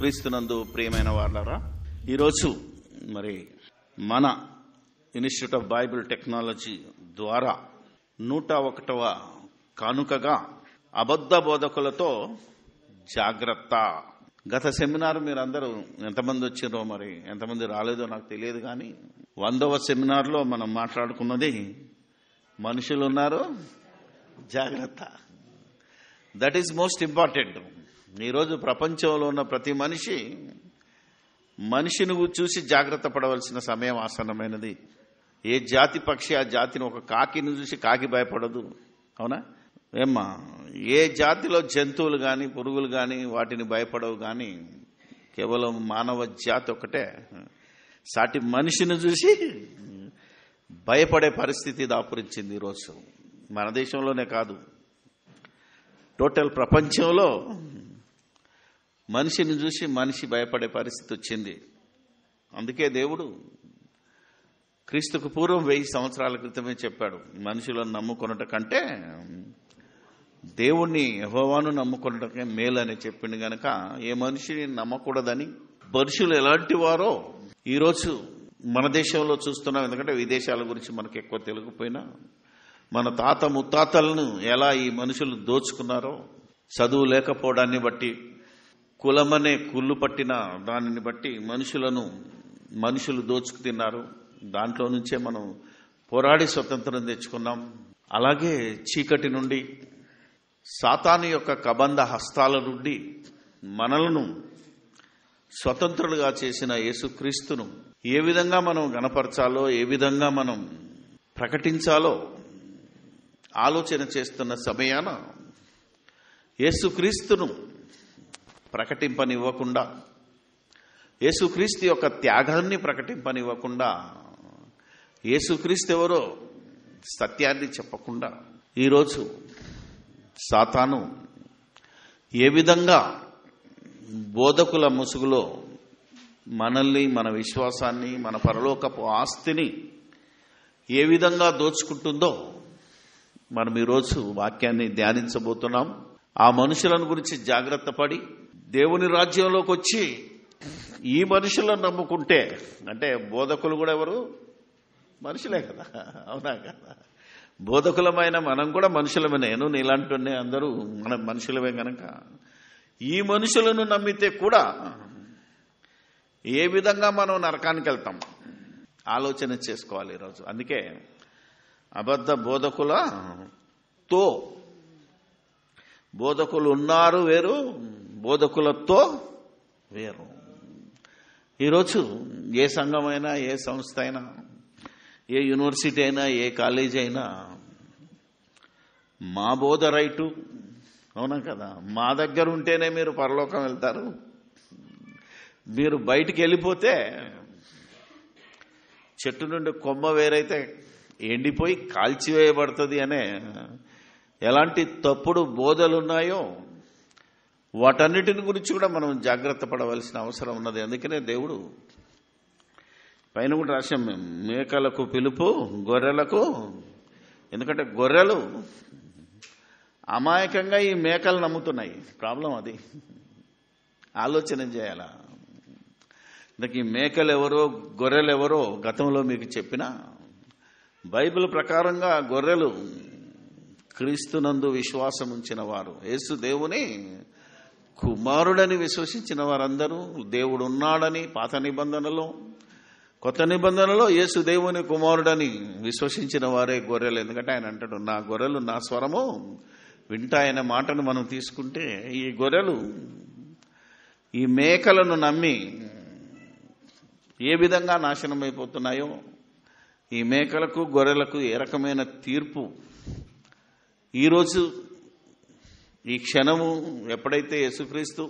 క్రీస్తునందు ప్రియమైన వాళ్ళారా, ఈరోజు మరి మన ఇన్స్టిట్యూట్ ఆఫ్ బైబిల్ టెక్నాలజీ ద్వారా 101వ కానుకగా అబద్ధ బోధకులతో జాగ్రత్త. గత సెమినార్ మీరందరూ ఎంతమంది వచ్చారో, మరి ఎంతమంది రాలేదో నాకు తెలియదు, కానీ 100వ సెమినార్లో మనం మాట్లాడుకున్నది మనుషులు ఉన్నారు, జాగ్రత్త. That is most important. ఈరోజు ప్రపంచంలో ఉన్న ప్రతి మనిషిని చూసి జాగ్రత్త పడవలసిన సమయం ఆసన్నమైనది. ఏ జాతి పక్షి ఆ జాతిని, ఒక కాకిని చూసి కాకి భయపడదు, అవునా? ఏమ్మా, ఏ జాతిలో జంతువులు కానీ పురుగులు కానీ వాటిని భయపడవు, కానీ కేవలం మానవ జాతి ఒకటే సాటి మనిషిని చూసి భయపడే పరిస్థితి దాపురించింది. ఈరోజు మన దేశంలోనే కాదు, టోటల్ ప్రపంచంలో మనిషిని చూసి మనిషి భయపడే పరిస్థితి వచ్చింది. అందుకే దేవుడు క్రీస్తుకు పూర్వం 1000 సంవత్సరాల క్రితమే చెప్పాడు, మనుషులను నమ్ముకొనుట కంటే దేవుణ్ణి యెహోవాను నమ్ముకొనుటకే మేలు అని చెప్పింది. గనక ఏ మనిషిని నమ్మకూడదని, మనుషులు ఎలాంటి వారో ఈరోజు మన దేశంలో చూస్తున్నాం. ఎందుకంటే విదేశాల గురించి మనకు ఎక్కువ తెలియకపోయినా మన తాత ముత్తాతలను ఎలా ఈ మనుషులు దోచుకున్నారో, చదువు లేకపోవడాన్ని బట్టి, కులమనే కుళ్ళు పట్టిన దానిని బట్టి మనుషులు దోచుకు తిన్నారు. దాంట్లో నుంచే మనం పోరాడి స్వతంత్రం తెచ్చుకున్నాం. అలాగే చీకటి నుండి, సాతాను యొక్క కబంధ హస్తాల నుండి మనలను స్వతంత్రులుగా చేసిన యేసుక్రీస్తును ఏ విధంగా మనం గణపరచాలో, ఏ విధంగా మనం ప్రకటించాలో ఆలోచన చేస్తున్న సమయాన యేసుక్రీస్తును ప్రకటింపనివ్వకుండా, యేసుక్రీస్తు యొక్క త్యాగాన్ని ప్రకటింపనివ్వకుండా, యేసుక్రీస్తు ఎవరో సత్యాన్ని చెప్పకుండా ఈరోజు సాతాను ఏ విధంగా బోధకుల ముసుగులో మనల్ని, మన విశ్వాసాన్ని, మన పరలోకపు ఆస్తిని ఏ విధంగా దోచుకుంటుందో మనం ఈరోజు వాక్యాన్ని ధ్యానించబోతున్నాం. ఆ మనుషులను గురించి జాగ్రత్త పడి దేవుని రాజ్యంలోకి వచ్చి ఈ మనుషులను నమ్ముకుంటే, అంటే బోధకులు కూడా ఎవరు? మనుషులే కదా, అవునా కదా? బోధకులమైన మనం కూడా మనుషులమే. నేను నీలాంటి అందరూ మన మనుషులమే. కనుక ఈ మనుషులను నమ్మితే కూడా ఏ విధంగా మనం నరకానికి వెళ్తాం ఆలోచన చేసుకోవాలి ఈరోజు. అందుకే అబద్ధ బోధకులతో, బోధకులు ఉన్నారు వేరు, బోధకులతో వేరు. ఈరోజు ఏ సంఘమైనా, ఏ సంస్థ అయినా, ఏ యూనివర్సిటీ అయినా, ఏ కాలేజీ అయినా మా బోధ రైటు, అవునా కదా? మా దగ్గర ఉంటేనే మీరు పరలోకం వెళ్తారు, మీరు బయటికి వెళ్ళిపోతే చెట్టు నుండి కొమ్మ వేరైతే ఎండిపోయి కాల్చివేయబడుతుంది అనే ఎలాంటి తప్పుడు బోధలున్నాయో వాటన్నిటిని గురించి కూడా మనం జాగ్రత్త పడవలసిన అవసరం ఉన్నది. అందుకనే దేవుడు పైన కూడా రాశాం, మేకలకు పిలుపు, గొర్రెలకు. ఎందుకంటే గొర్రెలు అమాయకంగా ఈ మేకలు నమ్ముతున్నాయి. ప్రాబ్లం అది, ఆలోచన చేయాల. ఇందుకు ఈ మేకలు ఎవరో, గొర్రెలు ఎవరో గతంలో మీకు చెప్పిన బైబిల్ ప్రకారంగా గొర్రెలు క్రీస్తునందు విశ్వాసం ఉంచిన వారు, యేసు దేవుని కుమారుడని విశ్వసించిన వారందరూ, దేవుడు ఉన్నాడని పాత నిబంధనలో, కొత్త నిబంధనలో యేసు దేవుని కుమారుడని విశ్వసించిన వారే గొర్రెలు. ఎందుకంటే ఆయన అంటాడు, నా గొర్రెలు నా స్వరము వింటాయనే మాటను మనం తీసుకుంటే, ఈ గొర్రెలు ఈ మేకలను నమ్మి ఏ విధంగా నాశనం అయిపోతున్నాయో, ఈ మేకలకు గొర్రెలకు ఏ రకమైన తీర్పు ఈరోజు ఈ క్షణము ఎప్పుడైతే యేసుక్రీస్తు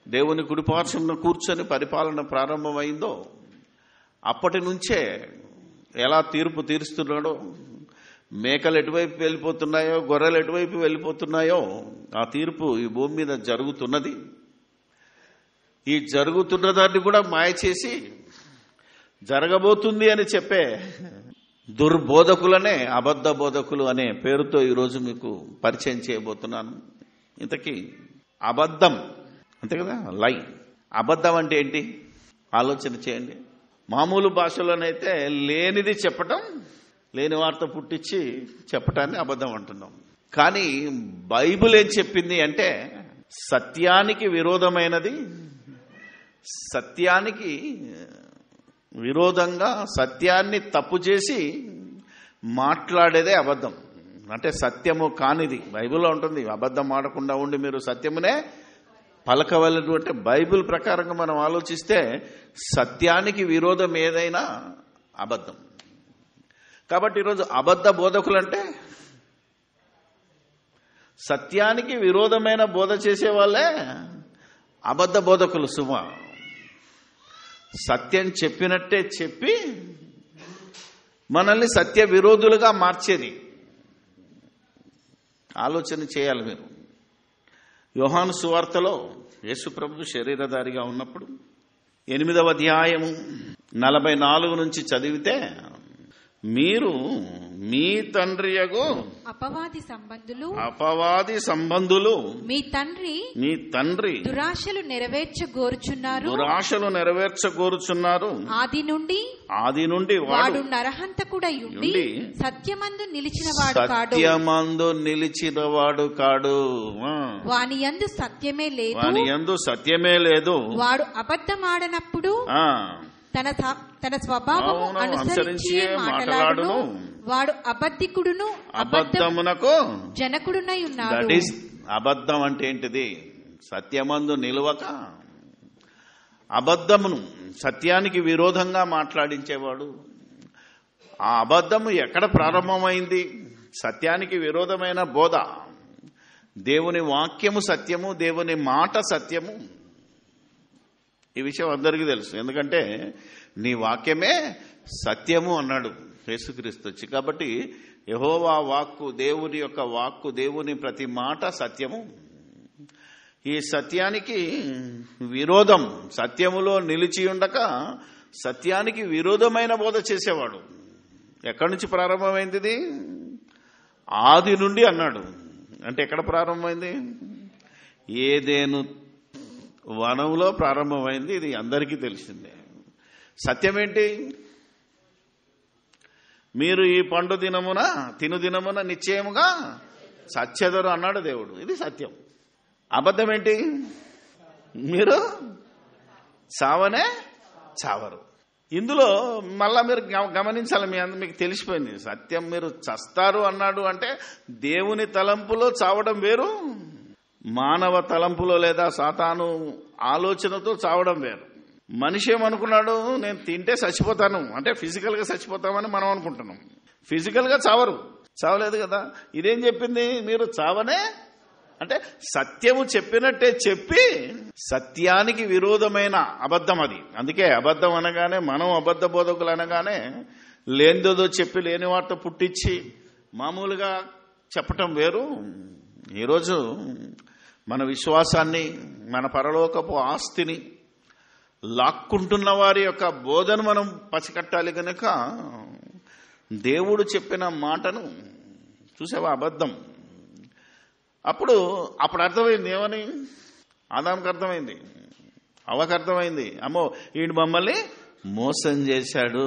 దేవుని కుడిపార్శ్వంలో కూర్చొని పరిపాలన ప్రారంభమైందో అప్పటి నుంచే ఎలా తీర్పు తీరుస్తున్నాడో, మేకలు ఎటువైపు వెళ్ళిపోతున్నాయో, గొర్రెలు ఎటువైపు వెళ్ళిపోతున్నాయో ఆ తీర్పు ఈ భూమి మీద జరుగుతున్నది. ఈ జరుగుతున్న దాన్ని కూడా మాయ చేసి జరగబోతుంది అని చెప్పే దుర్బోధకులనే అబద్ధ బోధకులు అనే పేరుతో ఈరోజు మీకు పరిచయం చేయబోతున్నాను. ఇంతకీ అబద్ధం అంతే కదా, లై అబద్ధం అంటే ఏంటి ఆలోచన చేయండి. మామూలు భాషలోనైతే లేనిది చెప్పటం, లేని వార్త పుట్టించి చెప్పటాన్ని అబద్ధం అంటున్నాం. కానీ బైబిల్ ఏం చెప్పింది అంటే సత్యానికి విరోధమైనది, సత్యానికి విరోధంగా సత్యాన్ని తప్పు చేసి మాట్లాడేదే అబద్ధం. అంటే సత్యము కానిది బైబిల్లో ఉంటుంది. అబద్ధం ఆడకుండా ఉండి మీరు సత్యమునే పలకవలదు అంటే బైబిల్ ప్రకారంగా మనం ఆలోచిస్తే సత్యానికి విరోధం ఏదైనా అబద్ధం. కాబట్టి ఈరోజు అబద్ధ బోధకులు అంటే సత్యానికి విరోధమైన బోధ చేసే వాళ్ళే అబద్ధ బోధకులు. సుమ సత్యం చెప్పినట్టే చెప్పి మనల్ని సత్య విరోధులుగా మార్చేది. ఆలోచన చేయాలి మీరు. యోహాను సువార్తలో యేసు ప్రభు శరీరధారిగా ఉన్నప్పుడు 8వ అధ్యాయము 44 నుంచి చదివితే, మీరు మీ తండ్రియగు అపవాది సంబంధులు మీ తండ్రి దురాశలు నెరవేర్చగోరుచున్నారు. ఆది నుండి వాడు నరహంతకుడై ఉండి సత్యమందు నిలిచినవాడు కాడు. వాని యందు సత్యమే లేదు. వాడు అబద్ధమాడనప్పుడు తన స్వభావము అనుసరించి మాట్లాడును. వాడు అబద్ధికుడును అబద్ధమునకు జనకుడునై ఉన్నాడు. అబద్ధం అంటే ఏంటిది? సత్యమందు నిలవక అబద్ధమును సత్యానికి విరోధంగా మాట్లాడించేవాడు. ఆ అబద్ధము ఎక్కడ ప్రారంభమైంది? సత్యానికి విరోధమైన బోధ. దేవుని వాక్యము సత్యము, దేవుని మాట సత్యము. ఈ విషయం అందరికీ తెలుసు. ఎందుకంటే నీ వాక్యమే సత్యము అన్నాడు యేసుక్రీస్తు వచ్చి. కాబట్టి యెహోవా వాక్కు, దేవుని యొక్క వాక్కు, దేవుని ప్రతి మాట సత్యము. ఈ సత్యానికి విరోధం, సత్యములో నిలిచి ఉండక సత్యానికి విరోధమైన బోధ చేసేవాడు. ఎక్కడి నుంచి ప్రారంభమైంది ఇది? ఆది నుండి అన్నాడు. అంటే ఎక్కడ ప్రారంభమైంది? ఏదేను వనంలో ప్రారంభమైంది. ఇది అందరికీ తెలిసిందే. సత్యం ఏంటి? మీరు ఈ పండు తిను దినమున నిశ్చయముగా సత్యదరు అన్నాడు దేవుడు. ఇది సత్యం. అబద్ధం ఏంటి? మీరు చావనే చావరు. ఇందులో మళ్ళా మీరు గమనించాలి. మీకు తెలిసిపోయింది సత్యం. మీరు చస్తారు అన్నాడు అంటే దేవుని తలంపులో చావడం వేరు, మానవ తలంపులో లేదా సాతాను ఆలోచనతో చావడం వేరు. మనిషి ఏమనుకున్నాడు? నేను తింటే చచ్చిపోతాను అంటే ఫిజికల్ గా చచ్చిపోతామని మనం అనుకుంటున్నాం. ఫిజికల్ గా చావలేదు కదా. ఇదేం చెప్పింది? మీరు చావనే అంటే సత్యము చెప్పినట్టే చెప్పి సత్యానికి విరోధమైన అబద్ధం అది. అందుకే అబద్ధం అనగానే, మనం అబద్ధ బోధకులు అనగానే లేనిదేదో చెప్పి లేని వార్త పుట్టించి మామూలుగా చెప్పటం వేరు. ఈరోజు మన విశ్వాసాన్ని, మన పరలోకపు ఆస్తిని లాక్కుంటున్న వారి యొక్క బోధను మనం పసికట్టాలి. కనుక దేవుడు చెప్పిన మాటను చూసావా అబద్ధం. అప్పుడు అర్థమైంది. ఏమని? ఆదాముకు అర్థమైంది, అవ్వకు అర్థమైంది. అమ్మో ఈయన మమ్మల్ని మోసం చేశాడు.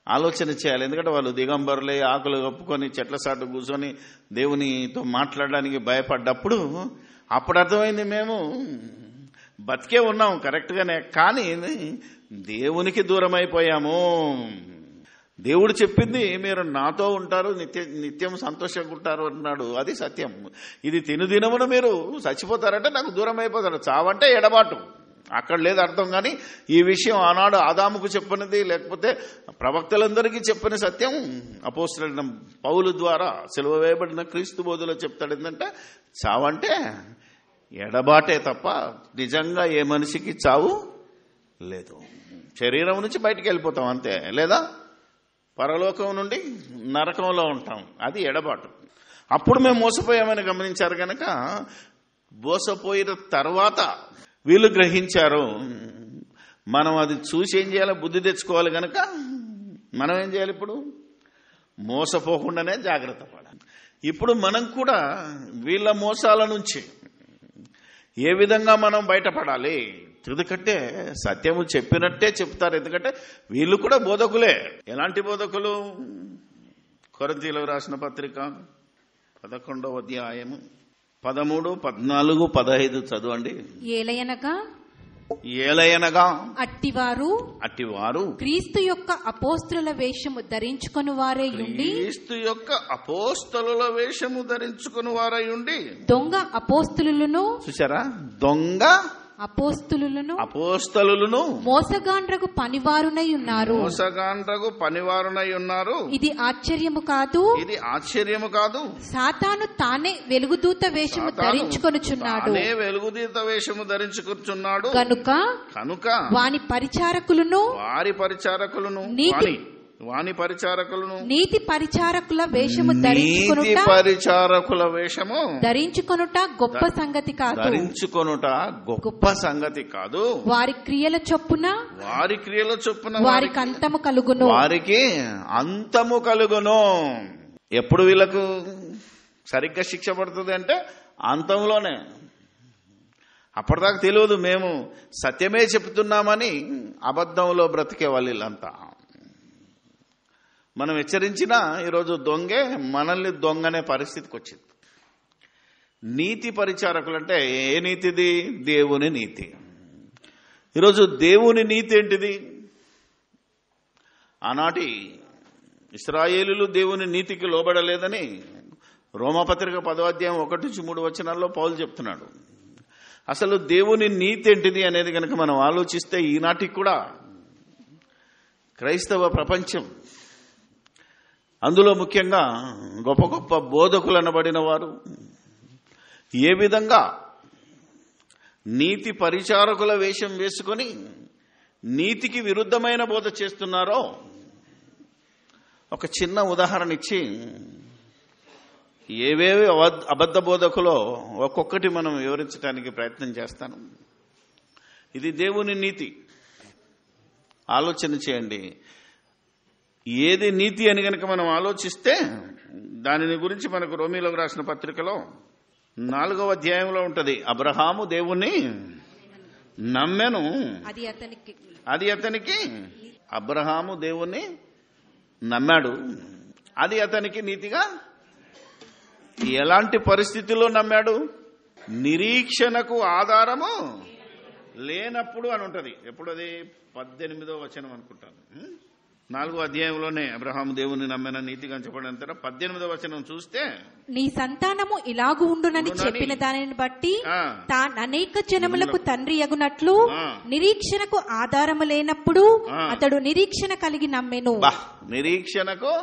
ఆలోచన చేయాలి. ఎందుకంటే వాళ్ళు దిగంబరులే, ఆకులు కప్పుకొని చెట్ల సాటు కూర్చొని దేవునితో మాట్లాడడానికి భయపడ్డప్పుడు అప్పుడు అర్థమైంది, మేము బతికే ఉన్నాం కరెక్ట్గానే, కానీ దేవునికి దూరం అయిపోయాము. దేవుడు చెప్పింది మీరు నాతో ఉంటారు, నిత్యం సంతోషంగా ఉంటారు అన్నాడు. అది సత్యం. ఇది తినుదినమున మీరు చచ్చిపోతారంటే నాకు దూరం అయిపోతారు. చావంటే ఎడబాటు, అక్కడ లేదు అర్థం. కానీ ఈ విషయం ఆనాడు ఆదాముకు చెప్పినది, లేకపోతే ప్రవక్తలందరికీ చెప్పిన సత్యం అపోస్తలుడైన పౌలు ద్వారా సిలువ వేయబడిన క్రీస్తు బోధలో చెప్తాడు. ఏంటంటే చావంటే ఎడబాటే తప్ప నిజంగా ఏ మనిషికి చావు లేదు. శరీరం నుంచి బయటికి వెళ్ళిపోతాం అంతే, లేదా పరలోకం నుండి నరకంలో ఉంటాం. అది ఎడబాటు. అప్పుడు మేము మోసపోయామని గమనించారు. కనుక మోసపోయిన తర్వాత వీళ్ళు గ్రహించారు. మనం అది చూసి ఏం చేయాలి? బుద్ధి తెచ్చుకోవాలి. కనుక మనం ఏం చేయాలి? ఇప్పుడు మోసపోకుండానే జాగ్రత్త పడాలి. ఇప్పుడు మనం కూడా వీళ్ళ మోసాల నుంచి ఏ విధంగా మనం బయటపడాలి? ఎందుకంటే సత్యము చెప్పినట్టే చెప్తారు. ఎందుకంటే వీళ్ళు కూడా బోధకులే. ఎలాంటి బోధకులు? కొరింథీయులకు రాసిన పత్రిక 11వ అధ్యాయము 13, 14, 15 చదవండి. ఏలయనగా అట్టివారు క్రీస్తు యొక్క అపోస్తలుల వేషము ధరించుకొని వారై ఉండి, క్రీస్తు యొక్క అపోస్తలుల వేషము ధరించుకొని వారై ఉండి, దొంగ అపోస్తలులను, చూసారా, దొంగ అపోస్తలులను మోసగాండ్రగు పనివారునై ఉన్నారు. ఇది ఆశ్చర్యము కాదు. సాతాను తానే వెలుగుదూత వేషము ధరించుకొనుచున్నాడు. కనుక వాని పరిచారకులను నీతి పరిచారకుల వేషము ధరించుకొనుట గొప్ప సంగతి కాదు. వారి క్రియల చొప్పున వారికి అంతము కలుగును. ఎప్పుడు వీళ్ళకు సరిగ్గా శిక్ష పడుతుంది అంటే అంతంలోనే. అప్పటిదాకా తెలియదు మేము సత్యమే చెప్తున్నామని అబద్ధంలో బ్రతికే వాళ్ళంతా. మనం హెచ్చరించినా ఈరోజు దొంగే మనల్ని దొంగనే పరిస్థితికి వచ్చింది. నీతి పరిచారకులు అంటే ఏ నీతిది? దేవుని నీతి. ఈరోజు దేవుని నీతి ఏంటిది? ఆనాటి ఇశ్రాయేలీయులు దేవుని నీతికి లోబడలేదని రోమాపత్రిక 10వ అధ్యాయం 1-3 వచనాల్లో పౌలు చెప్తున్నాడు. అసలు దేవుని నీతి ఏంటిది అనేది కనుక మనం ఆలోచిస్తే ఈనాటికి కూడా క్రైస్తవ ప్రపంచం, అందులో ముఖ్యంగా గొప్ప గొప్ప బోధకులు అనబడిన వారు ఏ విధంగా నీతి పరిచారకుల వేషం వేసుకొని నీతికి విరుద్ధమైన బోధ చేస్తున్నారో ఒక చిన్న ఉదాహరణ ఇచ్చి ఏవేవి అబద్ధ బోధకులో ఒక్కొక్కటి మనం వివరించడానికి ప్రయత్నం చేస్తాను. ఇది దేవుని నీతి. ఆలోచన చేయండి. ఏది నీతి అని కనుక మనం ఆలోచిస్తే దానిని గురించి మనకు రోమీయులకు రాసిన పత్రికలో 4వ అధ్యాయంలో ఉంటది. అబ్రహాము దేవుణ్ణి నమ్మెను, అది అతనికి అబ్రహాము దేవుణ్ణి నమ్మాడు, అది అతనికి నీతిగా. ఎలాంటి పరిస్థితుల్లో నమ్మాడు? నిరీక్షణకు ఆధారము లేనప్పుడు అని ఉంటది. ఎప్పుడు అది? 18వ వచనం అనుకుంటాను. 4వ అధ్యాయంలోనే అబ్రహాము దేవుని నమ్మిన నీతిగా చెప్పడంతా 18వ వచనం చూస్తే, నీ సంతానము ఇలాగు ఉండునని చెప్పిన దానిని బట్టి తాను అనేక జనములకు తండ్రి యగునట్లు నిరీక్షణకు ఆధారము లేనప్పుడు అతడు నిరీక్షణ కలిగి నమ్మెను. నిరీక్షణకు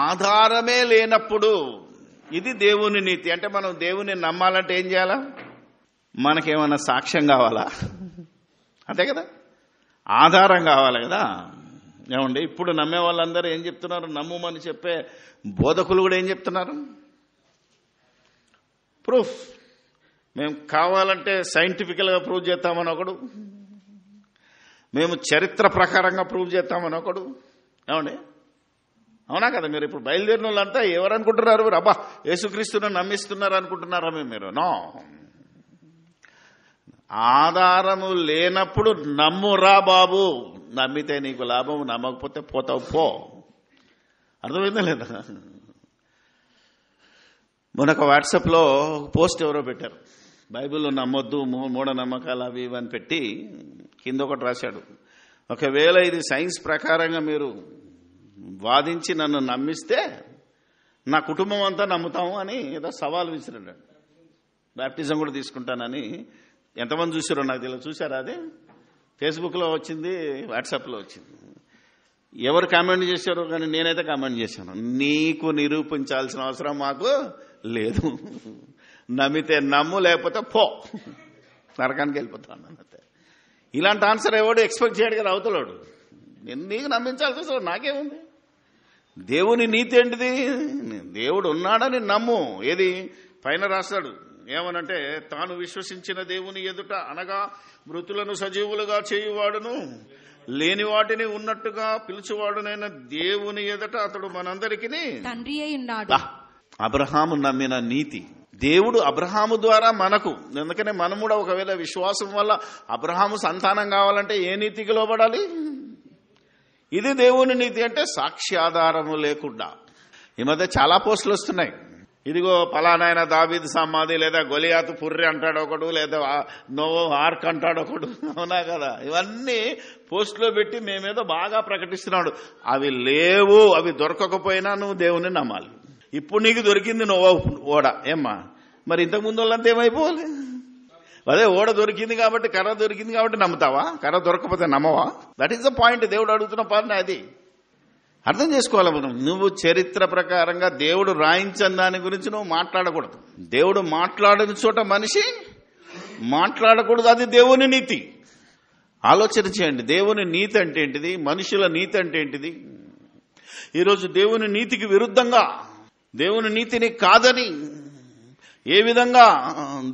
ఆధారమే లేనప్పుడు ఇది దేవుని నీతి. అంటే మనం దేవుని నమ్మాలంటే ఏం చేయాలా? మనకేమన్నా సాక్ష్యం కావాలా? అంతే కదా, ఆధారం కావాలి కదా. ఏమండి, ఇప్పుడు నమ్మే వాళ్ళందరూ ఏం చెప్తున్నారు? నమ్ముమని చెప్పే బోధకులు కూడా ఏం చెప్తున్నారు? ప్రూఫ్. మేము కావాలంటే సైంటిఫికల్గా ప్రూవ్ చేస్తామని ఒకడు, మేము చరిత్ర ప్రకారంగా ప్రూవ్ చేస్తామని ఒకడు. ఏమండి, అవునా కదా? మీరు ఇప్పుడు బయలుదేరిన వాళ్ళంతా ఎవరు అనుకుంటున్నారు? మీరు అబ్బా యేసుక్రీస్తుని నమ్మిస్తున్నారు అనుకుంటున్నారా మీరు? నో. ఆధారము లేనప్పుడు నమ్మురా బాబు. నమ్మితే నీకు లాభం, నమ్మకపోతే పోతావు పో. అర్థమైందా లేదా? మొన్నొక వాట్సాప్లో పోస్ట్ ఎవరో పెట్టారు, బైబిల్లో నమ్మొద్దు, మూఢనమ్మకాలు అవి ఇవి అని పెట్టి కింద ఒకటి రాశాడు, ఒకవేళ ఇది సైన్స్ ప్రకారంగా మీరు వాదించి నన్ను నమ్మిస్తే నా కుటుంబం అంతా నమ్ముతాము అని ఏదో సవాల్ విసిరాడు. బ్యాప్టిజం కూడా తీసుకుంటానని. ఎంతమంది చూసారో నాకు తెలియదు. చూసారా? అది ఫేస్బుక్లో వచ్చింది, వాట్సాప్లో వచ్చింది. ఎవరు కామెంట్ చేశారో కానీ నేనైతే కామెంట్ చేశాను. నీకు నిరూపించాల్సిన అవసరం మాకు లేదు. నమ్మితే నమ్ము, లేకపోతే పో, నరకానికి వెళ్ళిపోతాను అంతే. ఇలాంటి ఆన్సర్ ఎవడు ఎక్స్పెక్ట్ చేయడు కదా అవతలోడు. నీకు నమ్మించాల్సిన అవసరం నాకేముంది? దేవుని నీతి ఏంటిది? దేవుడు ఉన్నాడని నమ్ము. ఏది పైన రాస్తాడు ఏమనంటే, తాను విశ్వసించిన దేవుని ఎదుట అనగా మృతులను సజీవులుగా చేయువాడును లేని వాటిని ఉన్నట్టుగా పిలుచువాడునైన దేవుని ఎదుట అతడు మనందరికీ తండ్రి అయి ఉన్నాడు. అబ్రహాము నమ్మిన నీతి దేవుడు అబ్రహాము ద్వారా మనకు, ఎందుకనే మనం కూడా ఒకవేళ విశ్వాసం వల్ల అబ్రహాము సంతానం కావాలంటే ఏ నీతికి లోబడాలి? ఇది దేవుని నీతి అంటే సాక్ష్యాధారము లేకుండా. ఈ మధ్య చాలా పోస్టులు వస్తున్నాయి, ఇదిగో పలానాయన దావీదు సమాధి, లేదా గొలియాతు పుర్రి అంటాడు ఒకడు, లేదా నోవో ఆర్క్ అంటాడు ఒకడు, అవునా కదా? ఇవన్నీ పోస్టులో పెట్టి మేమేదో బాగా ప్రకటిస్తున్నాడు. అవి లేవు, అవి దొరకకపోయినా నువ్వు దేవుని నమ్మాలి. ఇప్పుడు నీకు దొరికింది నోవో ఓడ, ఏమ్మా? మరి ఇంతకుముందు వాళ్ళంతా ఏమైపోవాలి? అదే ఓడ దొరికింది కాబట్టి, కర్ర దొరికింది కాబట్టి నమ్ముతావా? కర్ర దొరకకపోతే నమ్మవా? That is the point. దేవుడు అడుగుతున్న పని అది అర్థం చేసుకోవాలి మనం. నువ్వు చరిత్ర ప్రకారంగా దేవుడు రాయించని దాని గురించి నువ్వు మాట్లాడకూడదు. దేవుడు మాట్లాడని చోట మనిషి మాట్లాడకూడదు. అది దేవుని నీతి. ఆలోచన చేయండి, దేవుని నీతి అంటే ఏంటిది, మనుషుల నీతి అంటే ఏంటిది. ఈరోజు దేవుని నీతికి విరుద్ధంగా, దేవుని నీతిని కాదని ఏ విధంగా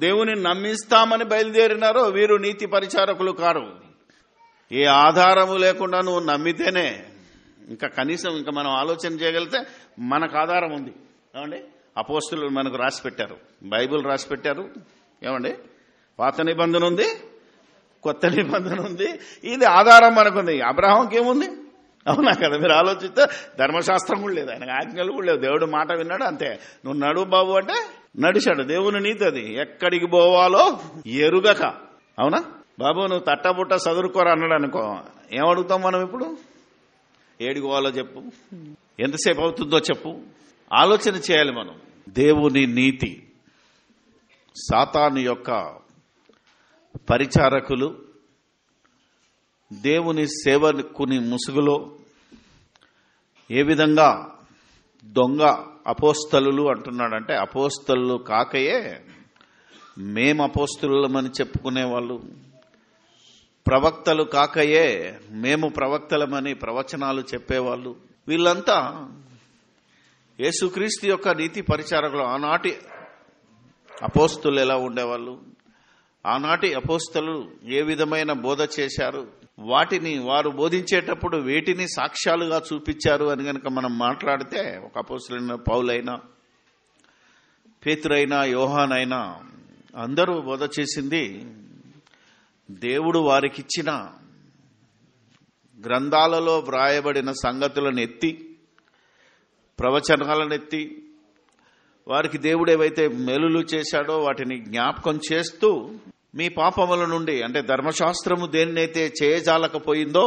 దేవుని నమ్మిస్తామని బయలుదేరినారో వీరు నీతి పరిచారకులు కారు. ఏ ఆధారము లేకుండా నువ్వు నమ్మితేనే, ఇంకా కనీసం ఇంకా మనం ఆలోచన చేయగలిగితే మనకు ఆధారం ఉంది. ఏమండి? అపోస్తులు మనకు రాసి పెట్టారు, బైబిల్ రాసి పెట్టారు. ఏమండి? పాత నిబంధన ఉంది, కొత్త నిబంధన ఉంది. ఇది ఆధారం మనకుంది. అబ్రహాంకి ఏముంది? అవునా కదా? మీరు ఆలోచిస్తే ధర్మశాస్త్రం కూడా లేదు, ఆయనకు ఆజ్ఞలు కూడా లేవు. దేవుడు మాట విన్నాడు అంతే. నువ్వు నడువు బాబు అంటే నడిచాడు. దేవుని నీతి అది. ఎక్కడికి పోవాలో ఎరుగక, అవునా బాబు నువ్వు తట్టబుట్ట చదువుకోరా అన్నాడు అనుకో, ఏమడుగుతాం మనం ఇప్పుడు? ఏడికి పోవాలో చెప్పు, ఎంతసేపు అవుతుందో చెప్పు. ఆలోచన చేయాలి మనం. దేవుని నీతి, సాతాను యొక్క పరిచారకులు దేవుని సేవకుని ముసుగులో ఏ విధంగా దొంగ అపోస్తలులు అంటున్నాడంటే, అపోస్తలు కాకయే మేము అపోస్తలులమని చెప్పుకునే వాళ్ళు, ప్రవక్తలు కాకయే మేము ప్రవక్తలమని ప్రవచనాలు చెప్పేవాళ్ళు, వీళ్ళంతా యేసుక్రీస్తు యొక్క నీతి పరిచారకులు. ఆనాటి అపోస్తలు ఎలా ఉండేవాళ్ళు, ఆనాటి అపోస్తలు ఏ విధమైన బోధ చేశారు, వాటిని వారు బోధించేటప్పుడు వేటిని సాక్ష్యాలుగా చూపించారు అని కనుక మనం మాట్లాడితే, ఒక అపోస్తలుడైన పౌలైనా, పేతురైనా, యోహానైనా అందరూ బోధ చేసింది దేవుడు వారికిచ్చిన గ్రంథాలలో వ్రాయబడిన సంగతులను ఎత్తి, ప్రవచనాలను ఎత్తి, వారికి దేవుడు ఏవైతే మేలులు చేశాడో వాటిని జ్ఞాపకం చేస్తూ, మీ పాపముల నుండి, అంటే ధర్మశాస్త్రము దేన్నైతే చేయజాలకపోయిందో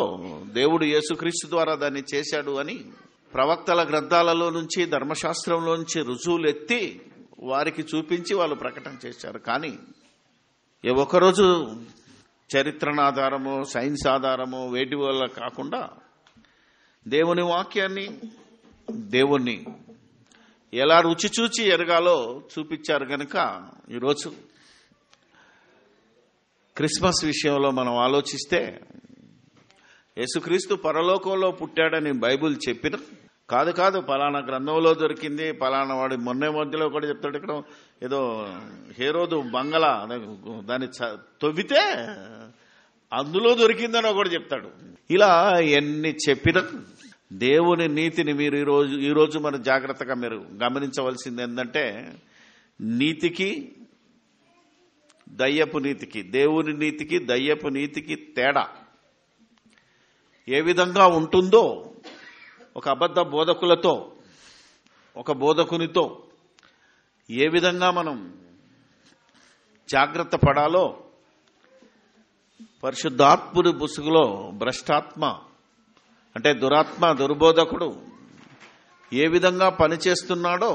దేవుడు యేసుక్రీస్తు ద్వారా దాన్ని చేశాడు అని ప్రవక్తల గ్రంథాలలో నుంచి, ధర్మశాస్త్రంలో నుంచి రుజువులు ఎత్తి వారికి చూపించి వాళ్ళు ప్రకటన చేశారు. కానీ ఏ ఒక్కరోజు చరిత్రను ఆధారము, సైన్స్ ఆధారము వేటి వల్ల కాకుండా దేవుని వాక్యాన్ని, దేవుణ్ణి ఎలా రుచి చూచి ఎరగాలో చూపించారు. కనుక ఈరోజు క్రిస్మస్ విషయంలో మనం ఆలోచిస్తే, యేసుక్రీస్తు పరలోకంలో పుట్టాడని బైబిల్ చెప్పిన కాదు పలానా గ్రంథంలో దొరికింది, పలానా వాడి మొన్నే మధ్యలో కూడా చెప్తాడు. ఇక్కడ ఏదో హేరోదు బంగళా దాన్ని తవ్వితే అందులో దొరికిందని ఒకటి చెప్తాడు. ఇలా ఎన్ని చెప్పిన దేవుని నీతిని మీరు ఈరోజు మన జాగ్రత్తగా మీరు గమనించవలసింది ఏంటంటే, నీతికి దయ్యపు నీతికి, దేవుని నీతికి దయ్యపు నీతికి తేడా ఏ విధంగా ఉంటుందో, ఒక అబద్ధ బోధకులతో, ఒక బోధకునితో ఏ విధంగా మనం జాగ్రత్త పడాలో, పరిశుద్ధాత్ముడి ముసుగులో భ్రష్టాత్మ అంటే దురాత్మ, దుర్బోధకుడు ఏ విధంగా పనిచేస్తున్నాడో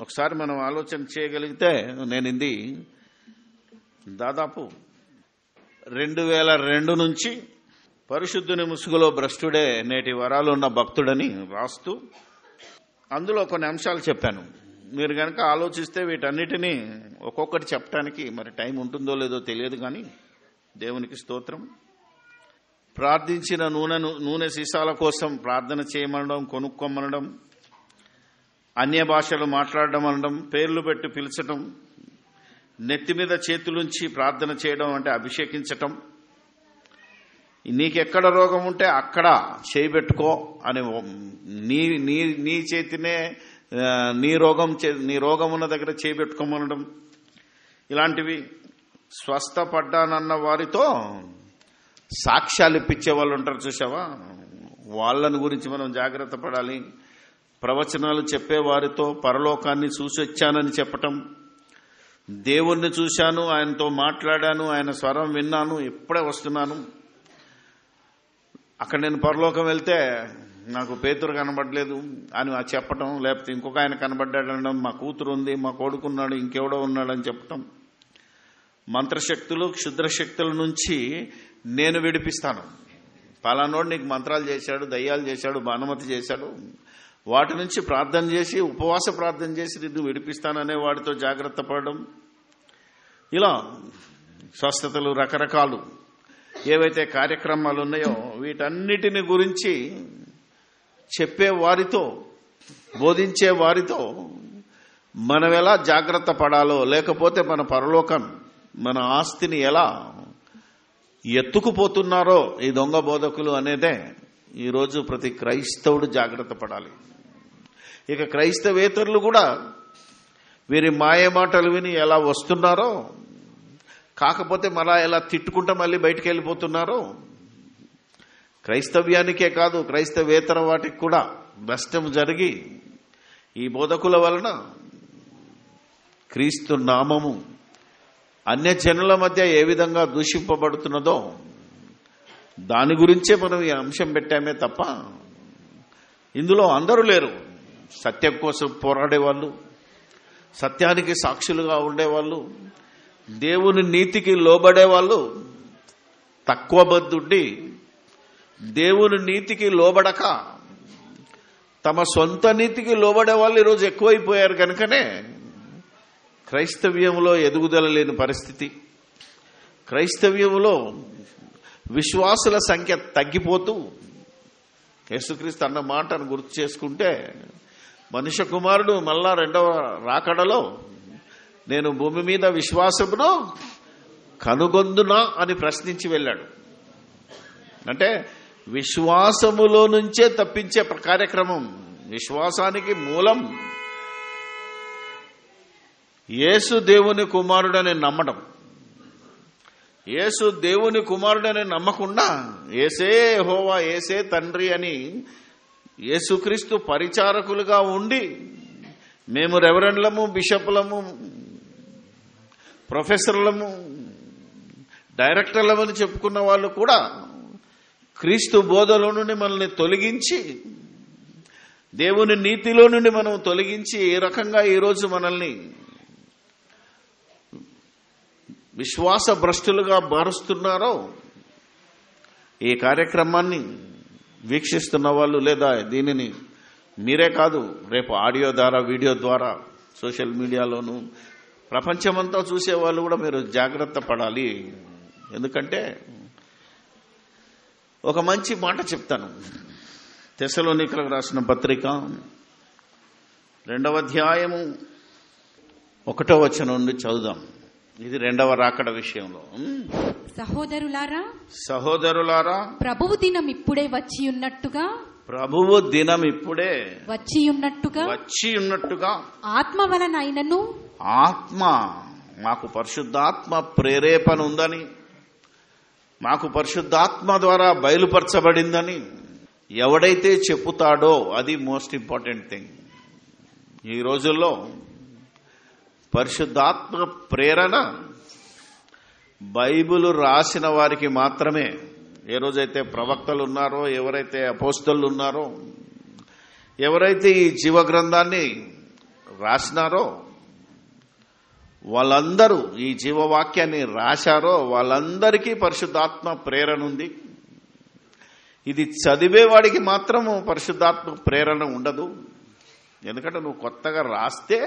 ఒకసారి మనం ఆలోచన చేయగలిగితే, నేను ఇది దాదాపు 2002 నుంచి పరిశుద్ధుని ముసుగులో భ్రష్టుడే నేటి వరాలు ఉన్న భక్తుడని రాస్తూ అందులో కొన్ని అంశాలు చెప్పాను. మీరు కనుక ఆలోచిస్తే వీటన్నిటినీ ఒక్కొక్కటి చెప్పడానికి మరి టైం ఉంటుందో లేదో తెలియదు, కానీ దేవునికి స్తోత్రం. ప్రార్థించిన నూనె సీసాల కోసం ప్రార్థన చేయమనడం, కొనుక్కోమనడం, అన్య భాషలు మాట్లాడడం అనడం, పేర్లు పెట్టి పిలిచడం, నెత్తి మీద చేతులుంచి ప్రార్థన చేయడం అంటే అభిషేకించటం, నీకెక్కడ రోగం ఉంటే అక్కడ చేయి పెట్టుకో అని నీ చేతినే నీ రోగం ఉన్న దగ్గర చేయి పెట్టుకోమనడం, ఇలాంటివి. స్వస్థపడ్డానన్న వారితో సాక్ష్యాలు ఇప్పించే వాళ్ళు ఉంటారు చూసావా, వాళ్ళని గురించి మనం జాగ్రత్త పడాలి. ప్రవచనాలు చెప్పే వారితో పరలోకాన్ని చూసి వచ్చానని చెప్పటం, దేవుణ్ణి చూశాను, ఆయనతో మాట్లాడాను, ఆయన స్వరం విన్నాను, ఇప్పుడే వస్తున్నాను, అక్కడ నేను పరలోకం వెళ్తే నాకు పేతురు కనబడలేదు అని చెప్పటం, లేకపోతే ఇంకొక ఆయన కనబడ్డాడు అనడం, మా కూతురు ఉంది, మా కొడుకున్నాడు, ఇంకెవడో ఉన్నాడు అని చెప్పటం. మంత్రశక్తులు క్షుద్రశక్తుల నుంచి నేను విడిపిస్తాను, పలానోడు నీకు మంత్రాలు చేశాడు, దయ్యాలు చేశాడు, భానుమతి చేశాడు, వాటి నుంచి ప్రార్థన చేసి ఉపవాస ప్రార్థన చేసి నిన్ను విడిపిస్తాననే వాడితో జాగ్రత్త పడడం. ఇలా స్వస్థతలు రకరకాలు ఏవైతే కార్యక్రమాలు ఉన్నాయో వీటన్నిటిని గురించి చెప్పే వారితో, బోధించే వారితో మనం ఎలా జాగ్రత్త పడాలో, లేకపోతే మన పరలోకం మన ఆస్తిని ఎలా ఎత్తుకుపోతున్నారో ఈ దొంగ బోధకులు అనేదే ఈరోజు ప్రతి క్రైస్తవుడు జాగ్రత్త పడాలి. ఇక క్రైస్తవేతరులు కూడా వీరి మాయ మాటలు విని ఎలా వస్తున్నారో, కాకపోతే మళ్ళా ఎలా తిట్టుకుంటా మళ్ళీ బయటికి వెళ్ళిపోతున్నారో, క్రైస్తవ్యానికే కాదు క్రైస్తవేతర వాటికి కూడా నష్టం జరిగి ఈ బోధకుల వలన క్రీస్తు నామము అన్యజనుల మధ్య ఏ విధంగా దూషింపబడుతున్నదో దాని గురించే మనం ఈ అంశం పెట్టామే తప్ప ఇందులో అందరూ లేరు. సత్యం కోసం పోరాడేవాళ్ళు, సత్యానికి సాక్షులుగా ఉండేవాళ్ళు, దేవుని నీతికి లోబడేవాళ్ళు తక్కువ బద్దుండి దేవుని నీతికి లోబడక తమ సొంత నీతికి లోబడే వాళ్ళు ఈరోజు ఎక్కువైపోయారు. కనుకనే క్రైస్తవ్యంలో ఎదుగుదల లేని పరిస్థితి, క్రైస్తవ్యంలో విశ్వాసుల సంఖ్య తగ్గిపోతూ, యేసుక్రీస్తు అన్న మాటను గుర్తు చేసుకుంటే, మనుష్య కుమారుడు మళ్ళా రెండవ రాకడలో నేను భూమి మీద విశ్వాసమును కనుగొందునా అని ప్రశ్నించి వెళ్ళాడు. అంటే విశ్వాసములో నుంచే తప్పించే కార్యక్రమం. విశ్వాసానికి మూలం యేసు దేవుని కుమారుడని నమ్మడం. యేసు దేవుని కుమారుడని నమ్మకుండా యేసే యెహోవా, యేసే తండ్రి అని యేసుక్రీస్తు పరిచారకులుగా ఉండి మేము రెవరెండ్లము, బిషప్లము, ప్రొఫెసర్లము, డైరెక్టర్లమని చెప్పుకున్న వాళ్ళు కూడా క్రీస్తు బోధలో నుండి మనల్ని తొలగించి, దేవుని నీతిలో నుండి మనం తొలగించి ఏ రకంగా ఈరోజు మనల్ని విశ్వాస భ్రష్టులుగా మారుస్తున్నారో ఈ కార్యక్రమాన్ని వీక్షిస్తున్న వాళ్ళు, లేదా దీనిని మీరే కాదు రేపు ఆడియో ద్వారా, వీడియో ద్వారా, సోషల్ మీడియాలోను ప్రపంచమంతా చూసేవాళ్ళు కూడా మీరు జాగ్రత్త పడాలి. ఎందుకంటే ఒక మంచి మాట చెప్తాను. తెస్సలోనికలకు రాసిన పత్రిక 2వ అధ్యాయము 1వ వచనం నుండి చదువుదాం. ఇది రెండవ రాకడ విషయంలో. సహోదరులారా, ప్రభువు దినం ఇప్పుడే వచ్చి ఉన్నట్టుగా ఆత్మ వలనైనను, ఆత్మ మాకు పరిశుద్ధాత్మ ప్రేరేపణ ఉందని, మాకు పరిశుద్ధాత్మ ద్వారా బయలుపరచబడిందని ఎవడైతే చెప్పుతాడో అది మోస్ట్ ఇంపార్టెంట్ థింగ్. ఈ రోజుల్లో పరిశుద్ధాత్మ ప్రేరణ బైబిల్ రాసిన వారికి మాత్రమే. ఏ రోజైతే ప్రవక్తలు ఉన్నారో, ఎవరైతే అపోస్తలులు ఉన్నారో, ఎవరైతే ఈ జీవ గ్రంథాన్ని రాసినారో వాళ్ళందరూ, ఈ జీవవాక్యాన్ని రాశారో వాళ్ళందరికీ పరిశుద్ధాత్మ ప్రేరణ ఉంది. ఇది చదివేవాడికి మాత్రము పరిశుద్ధాత్మ ప్రేరణ ఉండదు. ఎందుకంటే నువ్వు కొత్తగా రాస్తే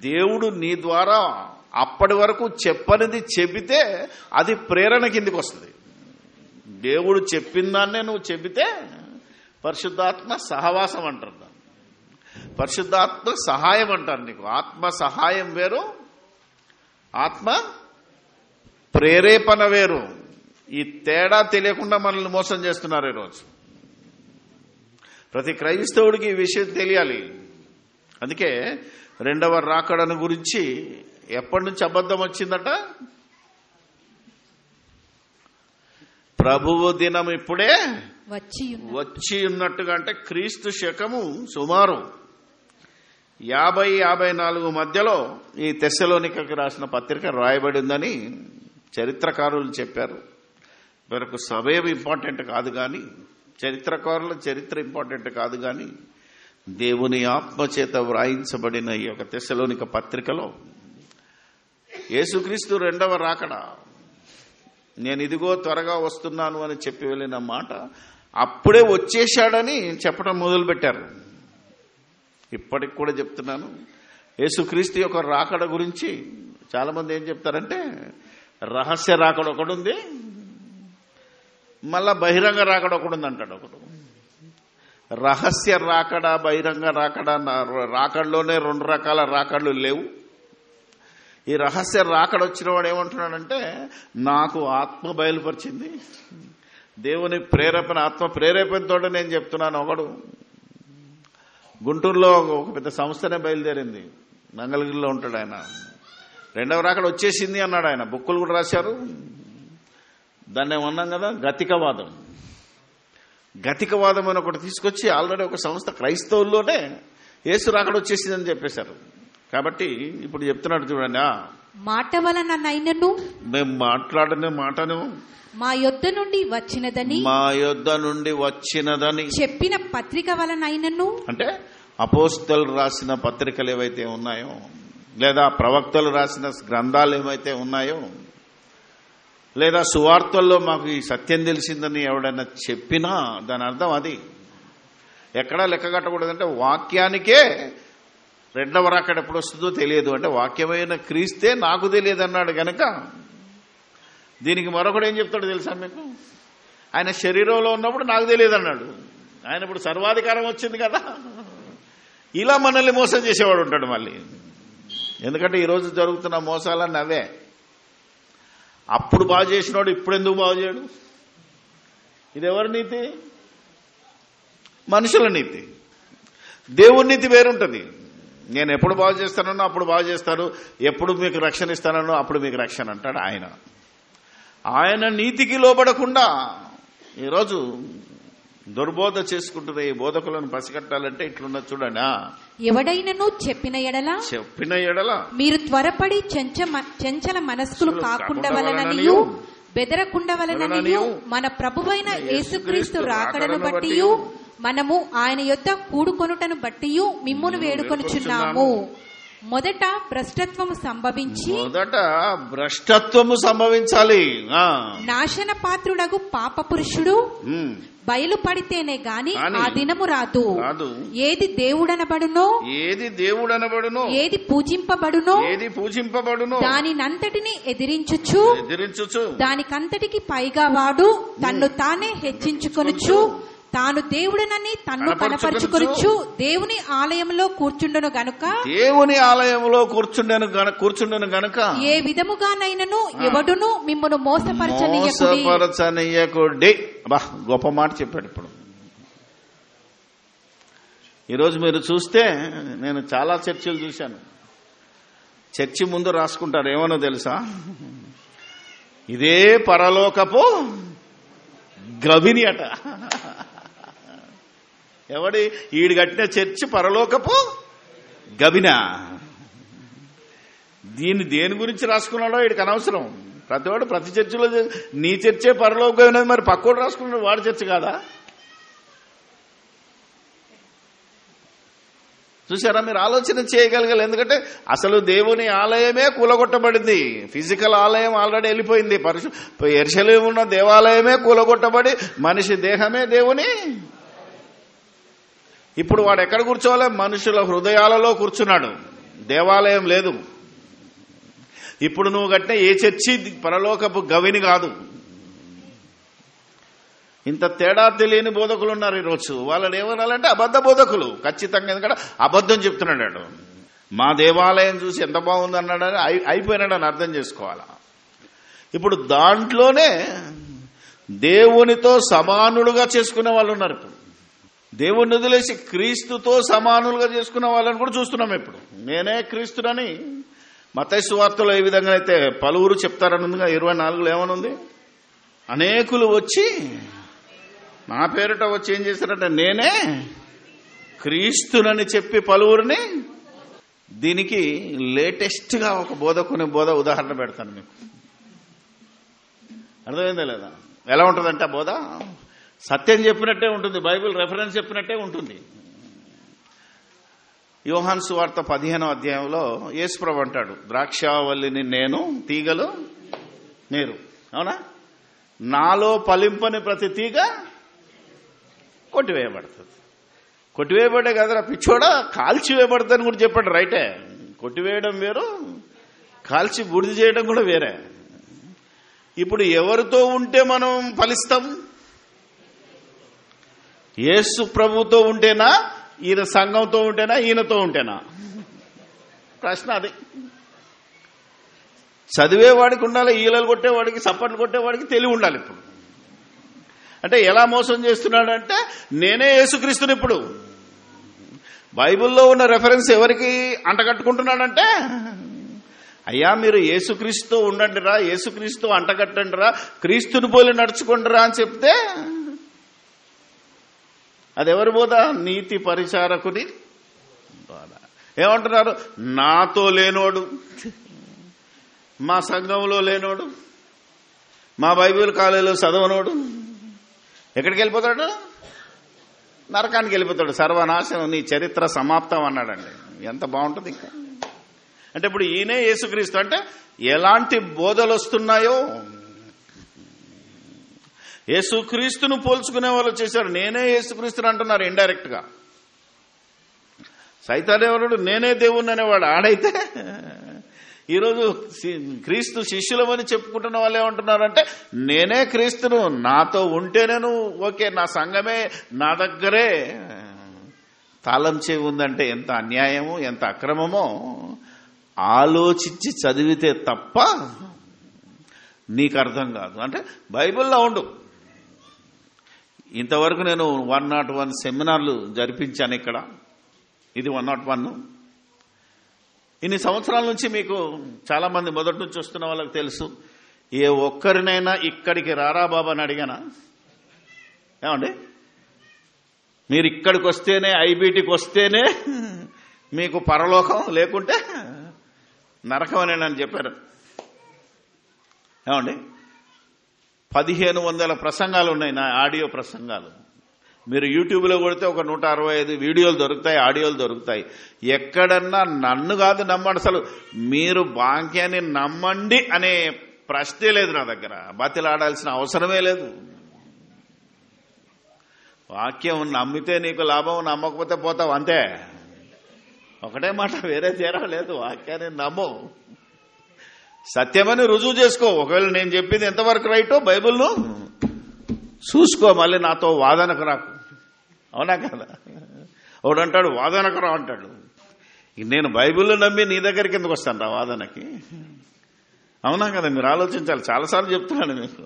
దేవుడు నీ ద్వారా అప్పటి వరకు చెప్పనిది చెబితే అది ప్రేరణ కిందికి వస్తుంది. దేవుడు చెప్పిన దాన్నే నువ్వు చెబితే పరిశుద్ధాత్మ సహవాసం అంటారు, పరిశుద్ధాత్మ సహాయం అంటారు. నీకు ఆత్మ సహాయం వేరు, ఆత్మ ప్రేరేపణ వేరు. ఈ తేడా తెలియకుండా మనల్ని మోసం చేస్తున్నారు ఈరోజు. ప్రతి క్రైస్తవుడికి ఈ విషయం తెలియాలి. అందుకే రెండవ రాకడను గురించి ఎప్పటి నుంచి అబద్ధం వచ్చిందట? ప్రభువు దినం ఇప్పుడే వచ్చి ఉన్నట్టుగా. అంటే క్రీస్తు శకము సుమారు 50-54 మధ్యలో ఈ తెస్సలోనికకి రాసిన పత్రిక రాయబడి ఉందని చరిత్రకారులు చెప్పారు. వరకు సభయం ఇంపార్టెంట్ కాదు కానీ, చరిత్రకారుల చరిత్ర ఇంపార్టెంట్ కాదు కానీ, దేవుని ఆత్మచేత వ్రాయించబడిన ఈ యొక్క తెస్సలోనిక పత్రికలో యేసుక్రీస్తు రెండవ రాకడ, నేను ఇదిగో త్వరగా వస్తున్నాను అని చెప్పి వెళ్ళిన మాట అప్పుడే వచ్చేశాడని చెప్పడం మొదలుపెట్టారు. ఇప్పటికి కూడా చెప్తున్నాను, యేసుక్రీస్తు యొక్క రాకడ గురించి చాలా మంది ఏం చెప్తారంటే రహస్య రాకడ ఒకటి ఉంది, మళ్ళా బహిరంగ రాకడ ఒకటి ఉంది అంటాడు ఒకడు. రహస్య రాకడ, బహిరంగ రాకడ, రాకడలోనే 2 రకాల రాకడలు లేవు. ఈ రహస్య రాకడ వచ్చిన వాడు ఏమంటున్నాడంటే, నాకు ఆత్మ బయలుపరిచింది, దేవుని ప్రేరేపణ, ఆత్మ ప్రేరేపణతో నేను చెప్తున్నాను. ఒకడు గుంటూరులో ఒక పెద్ద సంస్థనే బయలుదేరింది, మంగళగిరిలో ఉంటాడు ఆయన. రెండవ రాకడ వచ్చేసింది అన్నాడు ఆయన, బుక్కులు కూడా రాశారు. దాన్ని ఏమన్నాం కదా, గతికవాదం. గతికవాదం అని ఒకటి తీసుకొచ్చి ఆల్రెడీ ఒక సంస్థ క్రైస్తవుల్లోనే యేసు రాకడ వచ్చేసిందని చెప్పేశారు. కాబట్టి ఇప్పుడు చెప్తున్నాడు చూడండి, మాట వలన నైనను మేము మాట్లాడిన మాటను మా యొద్ద నుండి వచ్చినదని చెప్పిన పత్రిక వలనైనను, అంటే అపోస్తలు రాసిన పత్రికలు ఏవైతే ఉన్నాయో, లేదా ప్రవక్తలు రాసిన గ్రంథాలు ఏవైతే ఉన్నాయో, లేదా సువార్తల్లో మాకు ఈ సత్యం తెలిసిందని ఎవడైనా చెప్పినా దాని అర్థం అది. ఎక్కడా లెక్క కట్టకూడదంటే వాక్యానికే రెండవ రాకడ ఎప్పుడు వస్తుందో తెలియదు అంటే, వాక్యమైన క్రీస్తే నాకు తెలియదు అన్నాడు గనక దీనికి మరొకడు ఏం చెప్తాడు తెలుసా మీకు? ఆయన శరీరంలో ఉన్నప్పుడు నాకు తెలియదు అన్నాడు. ఆయన ఇప్పుడు సర్వాధికారం వచ్చింది కదా, ఇలా మనల్ని మోసం చేసేవాడు ఉంటాడు మళ్ళీ. ఎందుకంటే ఈరోజు జరుగుతున్న మోసాలన్నీ అవే. అప్పుడు బాగు చేసినవాడు ఇప్పుడు ఎందుకు బాగు చేయడు? ఇది ఎవరి నీతి? మనుషుల నీతి. దేవుని నీతి వేరుంటుంది. నేను ఎప్పుడు బాగు చేస్తానో అప్పుడు బాగు చేస్తాను, ఎప్పుడు మీకు రక్షణ ఇస్తానో అప్పుడు మీకు రక్షణ అంటాడు ఆయన. ఆయన నీతికి లోబడకుండా ఈరోజు దుర్బోధ చేసుకుంటున్న ఈ బోధకులను పసిగట్టాలంటే ఇట్లున్న చూడండి. ఎవడైనను చెప్పిన ఎడల మీరు త్వరపడి చంచల మనస్కులు కాకుండవలననియు బెదరకుండవలననియు మన ప్రభువైన యేసుక్రీస్తు రాకడను బట్టియు మనము ఆయన యొద్ద కూడుకొనుటను బట్టియు మిమ్మును వేడుకొనుచున్నాము. మొదట భ్రష్టత్వము సంభవించాలి. నాశన పాత్రుడగు పాప పురుషుడు బయలుపడితేనే గాని ఆ దినము రాదు. ఏది దేవుడనబడునో ఏది పూజింపబడునో దానినంతటిని ఎదిరించుచు దానికంతటికి పైగా వాడు తన్ను తానే హెచ్చించుకొనుచు తాను దేవుడనని తన్ను కనపరుచుకొనుచు దేవుని ఆలయంలో కూర్చుండెను గనుక ఏ విధముగానైనను ఎవడును మిమ్మును మోసపరచనీయకుడి. గొప్ప మాట చెప్పాడు. ఇప్పుడు ఈరోజు మీరు చూస్తే, నేను చాలా చర్చిలు చూశాను, చర్చి ముందు రాసుకుంటారు ఏమనో తెలుసా, ఇదే పరలోకపు గవిని అట. ఎవడి ఈడు కట్టిన చర్చి పరలోకపు గవినా? దీన్ని దేని గురించి రాసుకున్నాడో వీడికి అనవసరం. ప్రతివాడు ప్రతి చర్చిలో నీ చర్చే పరలోక గవిన, మరి పక్కోడు రాసుకున్నాడు వాడి చర్చి కాదా? చూసారా? మీరు ఆలోచన చేయగలగాలి. ఎందుకంటే అసలు దేవుని ఆలయమే కూలగొట్టబడింది. ఫిజికల్ ఆలయం ఆల్రెడీ వెళ్ళిపోయింది. యెరూషలేములో ఉన్న దేవాలయమే కూలగొట్టబడి మనిషి దేహమే దేవుని. ఇప్పుడు వాడు ఎక్కడ కూర్చోవాలి? మనుషుల హృదయాలలో కూర్చున్నాడు. దేవాలయం లేదు. ఇప్పుడు నువ్వు కట్టిన ఏ చర్చి పరలోకపు గవిని కాదు. ఇంత తేడా తెలియని బోధకులు ఉన్నారు ఈరోజు. వాళ్ళని ఏమనాలంటే అబద్ధ బోధకులు ఖచ్చితంగా. ఎందుకంటే అబద్ధం చెప్తున్నాడు. మా దేవాలయం చూసి ఎంత బాగుంది అన్నాడని అయిపోయినాడని అర్థం చేసుకోవాలా. ఇప్పుడు దాంట్లోనే దేవునితో సమానుడుగా చేసుకునే వాళ్ళు ఉన్నారు. ఇప్పుడు దేవుణ్ణి వదిలేసి క్రీస్తుతో సమానులుగా చేసుకున్న వాళ్ళని కూడా చూస్తున్నాం ఇప్పుడు. నేనే క్రీస్తునని మత్తయి సువార్తలో ఏ విధంగా అయితే పలువురు చెప్తారనుందిగా 24లో ఏమనుంది, అనేకులు వచ్చి నా పేరిట వచ్చి ఏం చేశారంటే నేనే క్రీస్తునని చెప్పి పలువురిని. దీనికి లేటెస్ట్ గా ఒక బోధకుని బోధ ఉదాహరణ పెడతాను మీకు. అర్థమైందా లేదా? ఎలా ఉంటుందంటే ఆ బోధ సత్యం చెప్పినట్టే ఉంటుంది, బైబిల్ రెఫరెన్స్ చెప్పినట్టే ఉంటుంది. యోహాను సువార్త 15వ అధ్యాయంలో యేసుప్రభు అంటాడు, ద్రాక్షావల్లిని నేను, తీగలు మీరు. అవునా? నాలో ఫలింపని ప్రతి తీగ కొట్టివేయబడుతుంది. కొట్టివేయబడే కదరా పిచ్చోడా, కాల్చివేయబడుతుందని కూడా చెప్పాడు. రైటే, కొట్టివేయడం వేరు, కాల్చి బూడిద చేయడం కూడా వేరే. ఇప్పుడు ఎవరితో ఉంటే మనం ఫలిస్తాం? యేసు ప్రభుతో ఉంటేనా, ఈయన సంఘంతో ఉంటేనా, ఈయనతో ఉంటేనా? ప్రశ్న అది. చదివేవాడికి ఉండాలి, ఈలలు కొట్టేవాడికి, చప్పట్లు కొట్టేవాడికి తెలివి ఉండాలి. ఇప్పుడు అంటే ఎలా మోసం చేస్తున్నాడంటే నేనే యేసుక్రీస్తుని. ఇప్పుడు బైబిల్లో ఉన్న రెఫరెన్స్ ఎవరికి అంటగట్టుకుంటున్నాడంటే, అయ్యా మీరు యేసుక్రీస్తుతో ఉండండిరా, యేసుక్రీస్తు అంటగట్టండిరా, క్రీస్తుని పోలి నడుచుకోండిరా అని చెప్తే అది ఎవరి బోధ? నీతి పరిచారకుని బోధ. ఏమంటున్నారు? నాతో లేనోడు, మా సంఘంలో లేనోడు, మా బైబిల్ కాలేజీలో చదవనోడు ఎక్కడికి వెళ్ళిపోతాడు? నరకానికి వెళ్ళిపోతాడు. సర్వనాశనం, నీ చరిత్ర సమాప్తం అన్నాడండి. ఎంత బాగుంటుంది ఇంకా. అంటే ఇప్పుడు ఈయనే యేసుక్రీస్తు అంటే ఎలాంటి బోధలు వస్తున్నాయో యేసుక్రీస్తును పోల్చుకునే వాళ్ళు చేశారు. నేనే యేసుక్రీస్తుని అంటున్నారు ఇండైరెక్ట్ గా. సైతానేవాడు నేనే దేవుణ్ణి అనేవాడు. ఆడైతే ఈరోజు క్రీస్తు శిష్యులమని చెప్పుకుంటున్న వాళ్ళు ఏమంటున్నారంటే నేనే క్రీస్తును, నాతో ఉంటేనే నువ్వు ఓకే, నా సంఘమే నా దగ్గరే తాళం చెవి ఉందంటే ఎంత అన్యాయమో ఎంత అక్రమమో ఆలోచించి చదివితే తప్ప నీకు అర్థం కాదు. అంటే బైబిల్లో ఉండు. ఇంతవరకు నేను 101 సెమినార్లు జరిపించాను ఇక్కడ. ఇది 101. ఇన్ని సంవత్సరాల నుంచి మీకు చాలా మంది మొదటి నుంచి వస్తున్న వాళ్ళకి తెలుసు. ఏ ఒక్కరినైనా ఇక్కడికి రారా బాబా అని అడిగానా? ఏమండి, మీరు ఇక్కడికి వస్తేనే, ఐబీటీకి వస్తేనే మీకు పరలోకం, లేకుంటే నరకం అని నన్ను చెప్పారు. ఏమండి, 1500 ప్రసంగాలు ఉన్నాయి, నా ఆడియో ప్రసంగాలు. మీరు యూట్యూబ్లో కొడితే ఒక 165 వీడియోలు దొరుకుతాయి, ఆడియోలు దొరుకుతాయి. ఎక్కడన్నా నన్ను కాదు నమ్మండి, అసలు మీరు వాక్యాన్ని నమ్మండి అనే ప్రశ్నే లేదు నా దగ్గర. బతిలాడాల్సిన అవసరమే లేదు. వాక్యం నమ్మితే నీకు లాభం, నమ్మకపోతే పోతావు, అంతే. ఒకటే మాట, వేరే తేడా లేదు. వాక్యాన్ని నమ్ము, సత్యమని రుజువు చేసుకో. ఒకవేళ నేను చెప్పింది ఎంతవరకు రైటో బైబిల్ను చూసుకో, మళ్ళీ నాతో వాదనకు రాకు. అవునా కదా? ఒకడు అంటాడు వాదనకు రా అంటాడు. నేను బైబిల్లో నమ్మి నీ దగ్గరికి ఎందుకు వస్తాను రా వాదనకి? అవునా కదా? మీరు ఆలోచించాలి. చాలాసార్లు చెప్తున్నాను మీకు.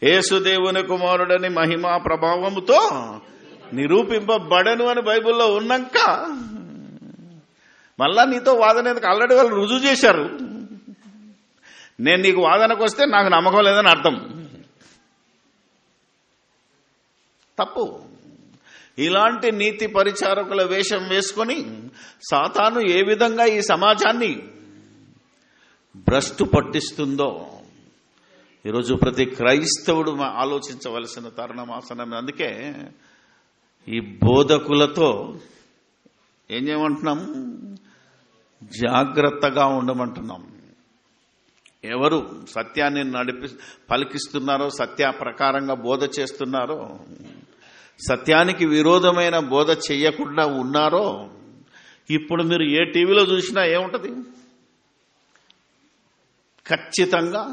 యేసు దేవుని కుమారుడని మహిమా ప్రభావముతో నిరూపింపబడను అని బైబిల్లో ఉన్నాక మళ్ళా నీతో వాదన ఎందుకు? ఆల్రెడీ వాళ్ళు రుజువు చేశారు. నేను నీకు వాదనకు వస్తే నాకు నమ్మకం లేదని అర్థం. తప్పు. ఇలాంటి నీతి పరిచారకుల వేషం వేసుకొని సాతాను ఏ విధంగా ఈ సమాజాన్ని భ్రష్టు పట్టిస్తుందో ఈరోజు ప్రతి క్రైస్తవుడు ఆలోచించవలసిన తరుణం ఆసనం. అందుకే ఈ బోధకులతో ఏం చేయమంటున్నాం? జాగ్రత్తగా ఉండమంటున్నాం. ఎవరు సత్యాన్ని పలికిస్తున్నారో, సత్య ప్రకారంగా బోధ చేస్తున్నారో, సత్యానికి విరోధమైన బోధ చెయ్యకుండా ఉన్నారో, ఇప్పుడు మీరు ఏ టీవీలో చూసినా ఏముంటది? ఖచ్చితంగా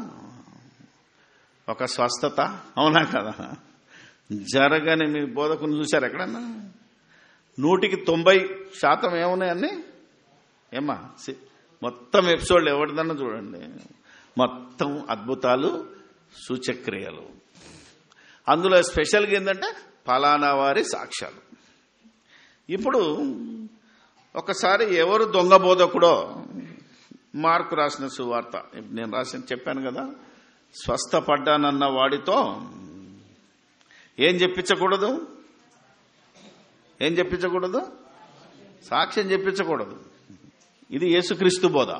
ఒక స్వస్థత. అవునా కదా? జరగని మీ బోధకుని చూశారు ఎక్కడన్నా? 100% ఏమున్నాయన్నీ? ఏమ్మా, మొత్తం ఎపిసోడ్లు ఎవరిదన్నా చూడండి, మొత్తం అద్భుతాలు, సూచక్రియలు. అందులో స్పెషల్గా ఏంటంటే ఫలానా వారి సాక్ష్యాలు. ఇప్పుడు ఒకసారి ఎవరు దొంగ బోధకుడో మార్కు రాసిన సువార్త, నేను చెప్పాను కదా, స్వస్థపడ్డానన్న వాడితో ఏం చెప్పించకూడదు? సాక్ష్యం చెప్పించకూడదు. ఇది యేసుక్రీస్తు బోధ.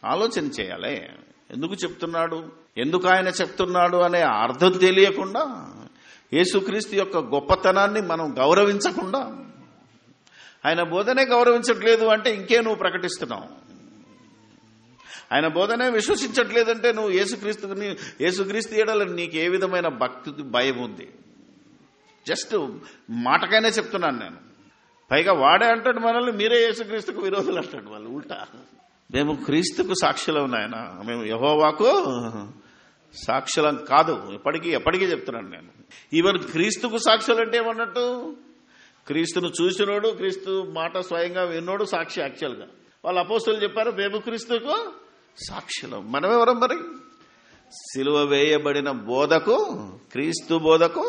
ఆలోచన చేయాలి. ఎందుకు చెప్తున్నాడు, ఎందుకు ఆయన చెప్తున్నాడు అనే అర్థం తెలియకుండా, యేసుక్రీస్తు యొక్క గొప్పతనాన్ని మనం గౌరవించకుండా, ఆయన బోధనే గౌరవించట్లేదు అంటే ఇంకే నువ్వు ప్రకటిస్తున్నావు. ఆయన బోధనే విశ్వసించట్లేదంటే నువ్వు యేసుక్రీస్తు ఎడల నీకు ఏ విధమైన భక్తి భయం ఉంది? జస్ట్ మాటకైనా చెప్తున్నాను నేను. పైగా వాడే అంటాడు మనల్ని, మీరే యేసుక్రీస్తుకు విరోధులు అంటాడు వాళ్ళు ఉల్టా. మేము క్రీస్తుకు సాక్షులం నాయన, మేము యెహోవాకు సాక్షులం కాదు. ఎప్పటికీ చెప్తున్నాను నేను. ఈవెన్ క్రీస్తుకు సాక్షులు అంటే ఏమన్నట్టు, క్రీస్తును చూసినోడు, క్రీస్తు మాట స్వయంగా విన్నోడు సాక్షి. యాక్చువల్గా వాళ్ళ అపోస్తలులు చెప్పారు మేము క్రీస్తుకు సాక్షులం. మనమెవరం మరి? సిలువ వేయబడిన బోధకు, క్రీస్తు బోధకు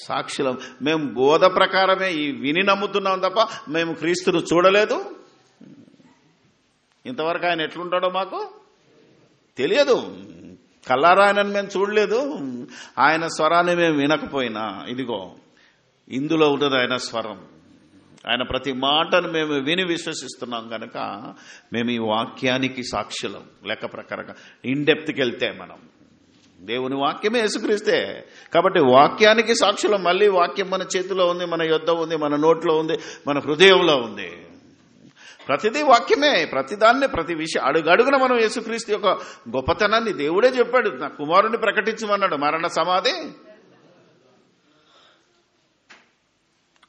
సాక్షులం. మేము బోధ ప్రకారమే ఈ విని నమ్ముతున్నాం తప్ప మేము క్రీస్తును చూడలేదు. ఇంతవరకు ఆయన ఎట్లుంటాడో మాకు తెలియదు. కల్లారా ఆయనను మేము చూడలేదు. ఆయన స్వరాన్ని మేము వినకపోయినా ఇదిగో ఇందులో ఉంటుంది ఆయన స్వరం. ఆయన ప్రతి మాటను మేము విని విశ్వసిస్తున్నాం కనుక మేము ఈ వాక్యానికి సాక్షులం. లెక్క ప్రకారంగా ఇన్డెప్త్కి వెళ్తే మనం దేవుని వాక్యమే యేసుక్రీస్తే కాబట్టి వాక్యానికి సాక్షులం. మళ్ళీ వాక్యం మన చేతిలో ఉంది, మన యొద్ద ఉంది, మన నోట్లో ఉంది, మన హృదయంలో ఉంది. ప్రతిదీ వాక్యమే. ప్రతి విషయం అడుగడుగున మనం యేసుక్రీస్తు యొక్క గొప్పతనాన్ని దేవుడే చెప్పాడు. నా కుమారుని ప్రకటించమన్నాడు. మరణ సమాధి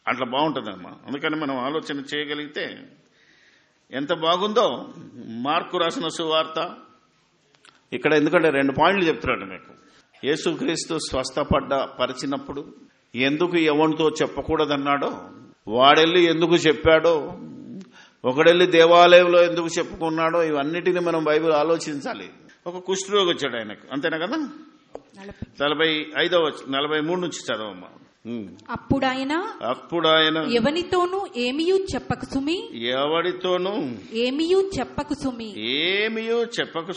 అట్లా బాగుంటుందమ్మా. అందుకని మనం ఆలోచన చేయగలిగితే ఎంత బాగుందో. మార్కు రాసిన సువార్త ఇక్కడ ఎందుకంటే 2 పాయింట్లు చెప్తున్నాడు మీకు. యేసుక్రీస్తు పరిచినప్పుడు ఎందుకు ఎవరితో చెప్పకూడదన్నాడో, వాడెళ్ళి ఎందుకు చెప్పాడో, ఒకడెళ్ళి దేవాలయంలో ఎందుకు చెప్పుకున్నాడో, ఇవన్నిటిని మనం బైబిల్ ఆలోచించాలి. ఒక కుష్ఠరోగి వచ్చాడు ఆయనకు, అంతేనా కదా? 43 నుంచి చదవమ్మా. అప్పుడాయన ఎవనితోనూ ఏమియూ చెప్పకు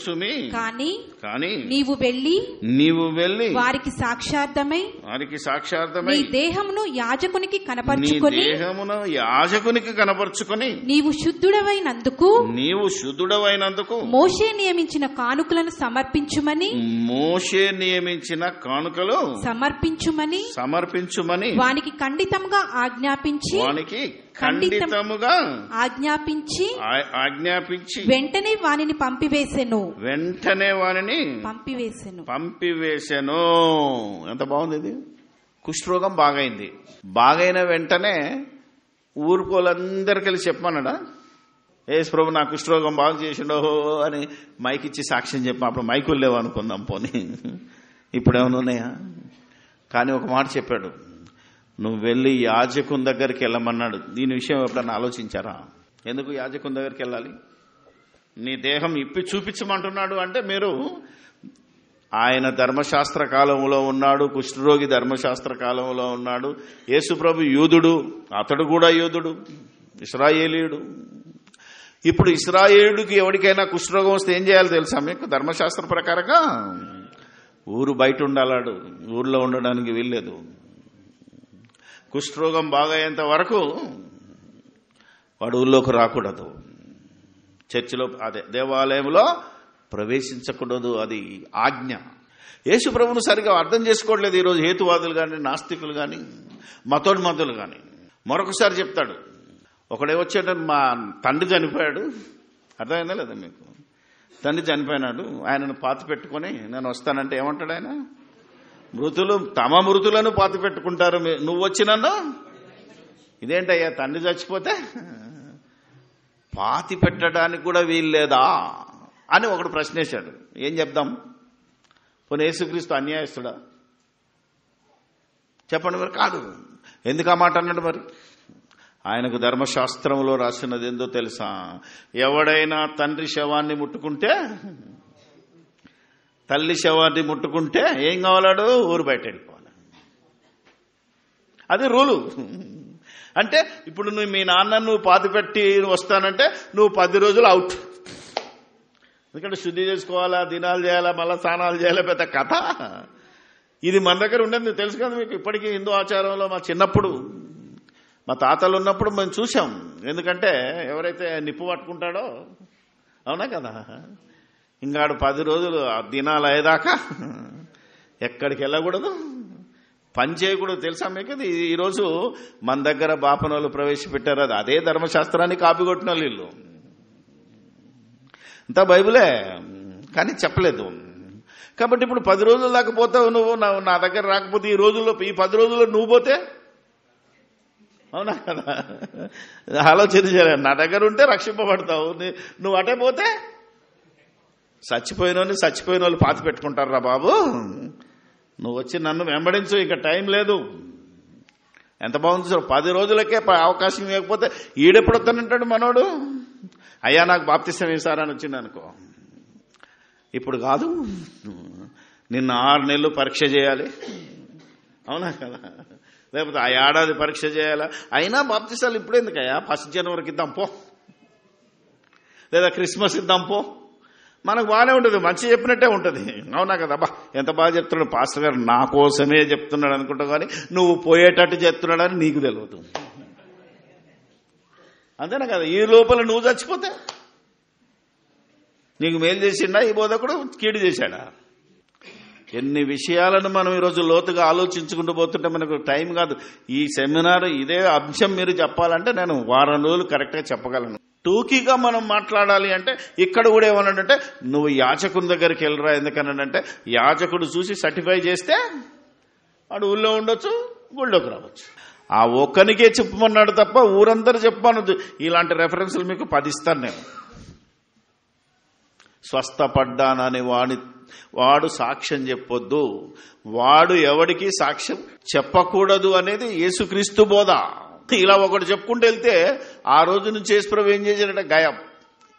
సుమి కానీ నీవు వెళ్ళి వారికి సాక్షార్థమై నీ దేహమును యాజకునికి కనపరుచుకొని నీవు శుద్ధుడవైనందుకు మోషే నియమించిన కానుకలను సమర్పించుమని వానికి ఖండితముగా ఆజ్ఞాపించి వెంటనే వానిని పంపివేసెను. ఎంత బాగుంది ఇది. కుష్ఠరోగం బాగైంది. బాగైన వెంటనే ఊరుకోలందరికీ చెప్పమన్నాడా? యేసు ప్రభు నా కుష్ఠరోగం బాగు చేసిండో అని మైక్ ఇచ్చి సాక్ష్యం చెప్పి, అప్పుడు మైకులు లేవు అనుకుందాం పోనీ, ఇప్పుడేమైనా ఉన్నాయా? కానీ ఒక మాట చెప్పాడు, నువ్వు వెళ్ళి యాజకుని దగ్గరికి వెళ్ళమన్నాడు. దీని విషయం ఎప్పుడన్నా ఆలోచించారా? ఎందుకు యాజకుని దగ్గరికి వెళ్ళాలి? నీ దేహం ఇప్పి చూపించమంటున్నాడు అంటే మీరు ఆయన ధర్మశాస్త్ర కాలంలో ఉన్నాడు, కుష్ఠరోగి ధర్మశాస్త్ర కాలంలో ఉన్నాడు. యేసుప్రభు యూదుడు, అతడు కూడా యూదుడు, ఇశ్రాయేలీయుడు. ఇప్పుడు ఇశ్రాయేలుడికి ఎవరికైనా కుష్ఠరోగం వస్తే ఏం చేయాలి తెలుసా మీకు? ధర్మశాస్త్ర ప్రకారంగా ఊరు బయట ఉండాలాడు, ఊర్లో ఉండడానికి వీల్లేదు. కుష్ఠరోగం బాగయ్యేంత వరకు వాడు ఊళ్ళోకి రాకూడదు, చర్చిలో దేవాలయంలో ప్రవేశించకూడదు. అది ఆజ్ఞ. యేసు ప్రభువును సరిగా అర్థం చేసుకోవట్లేదు ఈరోజు హేతువాదులు కానీ, నాస్తికులు కానీ, మతోన్మతులు కానీ. మరొకసారి చెప్తాడు, ఒకడేవచ్చాడు, మా తండ్రి చనిపోయాడు. అర్థమైందా లేదా మీకు? తండ్రి చనిపోయినాడు, ఆయనను పాతి పెట్టుకొని నేను వస్తానంటే ఏమంటాడు ఆయన? తమ మృతులను పాతి పెట్టుకుంటారు, నువ్వు వచ్చి నన్ను ఇదేంటయ్యా? తండ్రి చచ్చిపోతే పాతి పెట్టడానికి కూడా వీల్లేదా అని ఒకడు ప్రశ్నేశాడు. ఏం చెప్దాం? పోనీ యేసుక్రీస్తు అన్యాయస్తుడా? చెప్పండి మరి. కాదు. ఎందుకు ఆ మాట అన్నాడు మరి? ఆయనకు ధర్మశాస్త్రంలో రాసినది ఏందో తెలుసా? ఎవడైనా తండ్రి శవాన్ని ముట్టుకుంటే, తల్లి శవాన్ని ముట్టుకుంటే ఏం కావాలాడు? ఊరు బయట వెళ్ళిపోవాలి. అది రూలు. అంటే ఇప్పుడు నువ్వు మీ నాన్న నువ్వు పాతిపెట్టి వస్తానంటే నువ్వు 10 రోజులు అవుట్. ఎందుకంటే శుద్ధి చేసుకోవాలా, దినాలు చేయాలా, మళ్ళీ స్నానాలు చేయాలా, పెద్ద కథ. ఇది మన దగ్గర ఉండేది నీకు తెలుసు కదా. మీకు ఇప్పటికీ హిందూ ఆచారంలో మా చిన్నప్పుడు మా తాతలు ఉన్నప్పుడు మేము చూసాం. ఎందుకంటే ఎవరైతే నిప్పు పట్టుకుంటాడో, అవునా కదా, ఇంకాడు 10 రోజులు దినాలు అయ్యేదాకా ఎక్కడికి వెళ్ళకూడదు, పని చేయకూడదు. తెలుసా మీకు? ఈరోజు మన దగ్గర బాపనోళ్ళు ప్రవేశపెట్టారు. అది అదే ధర్మశాస్త్రాన్ని కాపీ కొట్టిన వాళ్ళు వీళ్ళు. అంతా బైబిలే, కానీ చెప్పలేదు. కాబట్టి ఇప్పుడు 10 రోజులు దాకా పోతావు నువ్వు, నా దగ్గర రాకపోతే ఈ 10 రోజుల్లో నువ్వు పోతే, అవునా కదా, ఆలోచన చేయాలి. నా దగ్గర ఉంటే రక్షింపబడతావు, నువ్వు అటే పోతే చచ్చిపోయిన వాళ్ళు పాతి పెట్టుకుంటారా బాబు. నువ్వు వచ్చి నన్ను వెంబడించు, ఇంకా టైం లేదు. ఎంత బాగుంది సార్, 10 రోజులకే అవకాశం ఇవ్వకపోతే ఈడెప్పుడు వస్తానంటాడు మనోడు. అయ్యా నాకు బాప్తిసం వేశారని వచ్చింది అనుకో, ఇప్పుడు కాదు, నిన్న 6 నెలలు పరీక్ష చేయాలి, అవునా కదా, లేకపోతే ఆ ఏడాది పరీక్ష చేయాలా. అయినా బాప్తిసాలు ఇప్పుడు ఎందుకయ్యా, 1 జనవరికి ఇద్దాం పో, లేదా క్రిస్మస్ ఇద్దాం పో, మనకు బాగానే ఉంటుంది, మంచి చెప్పినట్టే ఉంటుంది, అవునా కదా. అబ్బా ఎంత బాగా చెప్తున్నాడు పాస్టర్ గారు, నా కోసమే చెప్తున్నాడు అనుకుంటావు, కానీ నువ్వు పోయేటట్టు చెప్తున్నాడని నీకు తెలియదు, అంతేనా కదా. ఈ లోపల నువ్వు చచ్చిపోతే నీకు మేలు చేసిండా ఈ బోధకుడు, కీడు చేశాడా? ఎన్ని విషయాలను మనం ఈరోజు లోతుగా ఆలోచించుకుంటూ పోతుంటే మనకు టైం కాదు. ఈ సెమినార్ ఇదే అంశం మీరు చెప్పాలంటే నేను 1 వారం రోజులు కరెక్ట్గా చెప్పగలను. టూకీగా మనం మాట్లాడాలి అంటే ఇక్కడ కూడా ఏమన్నాడంటే, నువ్వు యాజకుని దగ్గరికి వెళ్ళరా. ఎందుకనంటే యాజకుడు చూసి సర్టిఫై చేస్తే వాడు ఊళ్ళో ఉండొచ్చు, గుళ్ళోకి రావచ్చు. ఆ ఒక్కనికే చెప్పమన్నాడు తప్ప ఊరందరూ చెప్పమన్నది. ఇలాంటి రెఫరెన్స్లు మీకు 10 ఇస్తాను నేను. స్వస్థపడ్డానని వాడు సాక్ష్యం చెప్పొద్దు, వాడు ఎవడికి సాక్ష్యం చెప్పకూడదు అనేది యేసుక్రీస్తు బోధ. ఇలా ఒకటి చెప్పుకుంటూ వెళ్తే ఆ రోజు నుంచి యేసుప్రభు ఏం చేశాడంటే గాయం.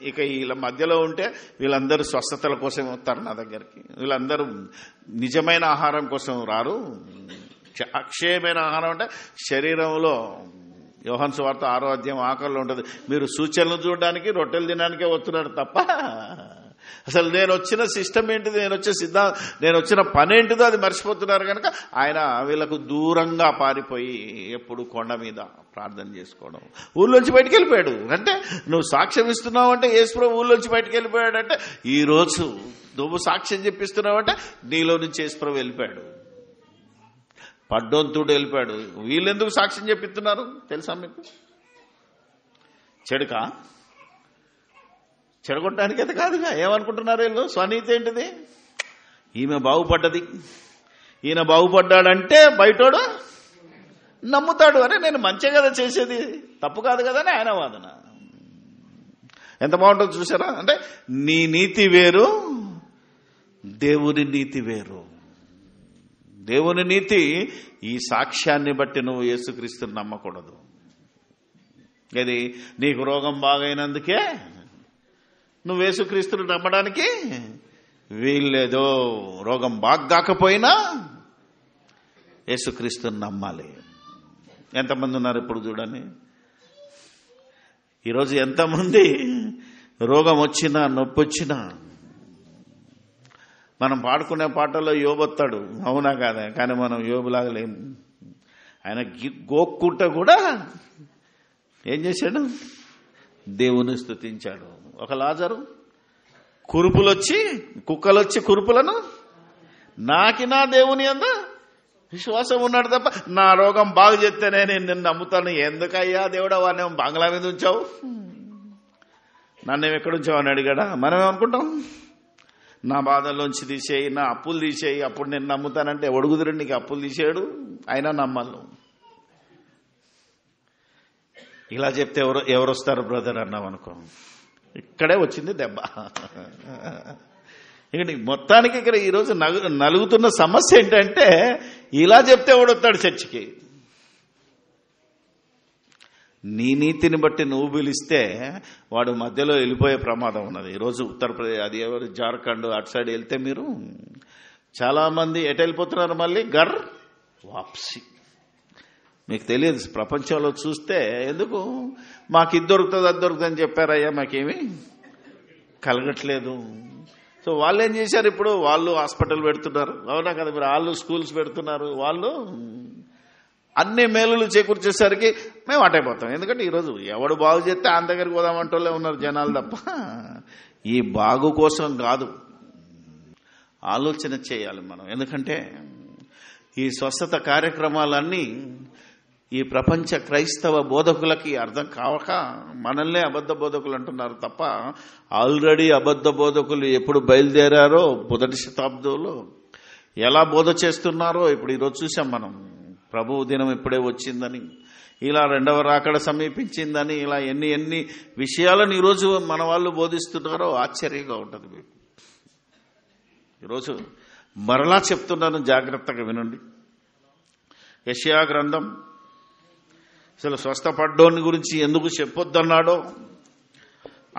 ఇక వీళ్ళ మధ్యలో ఉంటే వీళ్ళందరూ స్వస్థతల కోసం వస్తారు నా దగ్గరికి. వీళ్ళందరూ నిజమైన ఆహారం కోసం రారు. అక్షయమైన ఆహారం అంటే శరీరంలో యోహాను సువార్త 6వ అధ్యాయం ఆకలిలో ఉంటుంది. మీరు సూచనలు చూడడానికి, రొట్టెలు తినడానికే వస్తున్నారు తప్ప అసలు నేను వచ్చిన సిస్టమ్ ఏంటిది, నేను వచ్చిన పని ఏంటిదో అది మర్చిపోతున్నారు. కనుక ఆయన వీళ్ళకు దూరంగా పారిపోయి ఎప్పుడు కొండ మీద ప్రార్థన చేసుకోవడం. ఊళ్ళోంచి బయటికి వెళ్ళిపోయాడు. అంటే నువ్వు సాక్ష్యం ఇస్తున్నావు అంటే యేసుప్రభు ఊళ్ళోంచి బయటికి వెళ్ళిపోయాడంటే, ఈరోజు నువ్వు సాక్ష్యం చెప్పిస్తున్నావు అంటే నీలో నుంచి యేసుప్రభు వెళ్ళిపోయాడు, పడ్డోంతుడు వెళ్ళిపోయాడు. వీళ్ళెందుకు సాక్ష్యం చెప్పిస్తున్నారు తెలుసా మీకు? చెడగొట్టడానికి అయితే కాదుగా. ఏమనుకుంటున్నారు వీళ్ళు? స్వనీతి ఏంటిది? ఈమె బాగుపడ్డది, ఈయన బాగుపడ్డాడంటే బయటోడు నమ్ముతాడు. అరే నేను మంచిగా కదా చేసేది, తప్పు కాదు కదా అని ఆయన వాదన. ఎంత బాగుంటుందో చూసారా? అంటే నీ నీతి వేరు, దేవుని నీతి వేరు. దేవుని నీతి ఈ సాక్ష్యాన్ని బట్టి నువ్వు యేసుక్రీస్తుని నమ్మకూడదు. ఇది నీకు రోగం బాగైనందుకే నువ్వు యేసుక్రీస్తుని నమ్మడానికి వీల్లేదు. రోగం బాగాకపోయినా యేసుక్రీస్తుని నమ్మాలి. ఎంతమంది ఉన్నారు ఇప్పుడు చూడండి. ఈరోజు ఎంతమంది రోగం వచ్చినా నొప్పి వచ్చినా, మనం పాడుకునే పాటల్లో యోబొత్తాడు, అవునా కాదా, కానీ మనం యోబులాగా లేము. ఆయన గోక్కుంటా కూడా ఏం చేశాడు? దేవుని స్తుతించాడు. ఒక లాజరు కుక్కలొచ్చి కురుపులను నాకినా దేవుని యందు విశ్వాసం ఉన్నాడు తప్ప నా రోగం బాగు చేస్తేనే నేను నిన్ను నమ్ముతాను. ఎందుకయ్యా దేవుడా వాడిని బంగ్లా మీద ఉంచావు, నన్ను ఎక్కడ ఉంచావు అని అడిగాడా? మనం ఏమనుకుంటాం? నా బాధల్లోంచి తీసేయి, నా అప్పులు తీసేయి, అప్పుడు నేను నమ్ముతానంటే ఒడుగుదురు నీకు అప్పులు తీసేయడు, అయినా నమ్మాలి. ఇలా చెప్తే ఎవరు వస్తారు బ్రదర్ అన్నాం అనుకో, ఇక్కడే వచ్చింది దెబ్బ. ఇక మొత్తానికి ఇక్కడ ఈరోజు నలుగుతున్న సమస్య ఏంటంటే, ఇలా చెప్తే ఎవడొస్తాడు చర్చికి? నీ నీతిని బట్టి నువ్వు పిలిస్తే వాడు మధ్యలో వెళ్ళిపోయే ప్రమాదం ఉన్నది. ఈరోజు ఉత్తరప్రదేశ్, అది ఎవరు జార్ఖండ్ అటు సైడ్ వెళ్తే మీరు చాలా మంది ఎటు వెళ్ళిపోతున్నారు? మళ్ళీ వాప్సీ. మీకు తెలియదు. ప్రపంచంలో చూస్తే ఎందుకు మాకు ఇది దొరుకుతుంది అది దొరుకుతుంది అని చెప్పారయ్యా, మాకేమీ కలగట్లేదు. సో వాళ్ళు ఏం చేశారు, ఇప్పుడు వాళ్ళు హాస్పిటల్ పెడుతున్నారు, అవునా కదా, మీరు వాళ్ళు స్కూల్స్ పెడుతున్నారు, వాళ్ళు అన్ని మేలులు చేకూర్చేసరికి మేము అటైపోతాం. ఎందుకంటే ఈరోజు ఎవడు బాగు చేస్తే ఆయన దగ్గరికి పోదామంటోళ్ళే ఉన్నారు జనాలు తప్ప ఈ బాగు కోసం కాదు. ఆలోచన చేయాలి మనం. ఎందుకంటే ఈ స్వస్థత కార్యక్రమాలన్నీ ఈ ప్రపంచ క్రైస్తవ బోధకులకి అర్థం కావక మనల్నే అబద్ధ బోధకులు అంటున్నారు తప్ప ఆల్రెడీ అబద్ధ బోధకులు ఎప్పుడు బయలుదేరారో మొదటి శతాబ్దంలో ఎలా బోధ చేస్తున్నారో ఇప్పుడు ఈరోజు చూసాం మనం. ప్రభువు దినం ఇప్పుడే వచ్చిందని, ఇలా రెండవ రాకడ సమీపించిందని, ఇలా ఎన్ని విషయాలను ఈరోజు మన వాళ్ళు బోధిస్తున్నారో ఆశ్చర్యంగా ఉంటుంది మీకు. ఈరోజు మరలా చెప్తున్నాను, జాగ్రత్తగా వినండి. యెషయా గ్రంథం అసలు స్వస్థపడ్డోని గురించి ఎందుకు చెప్పొద్దన్నాడో,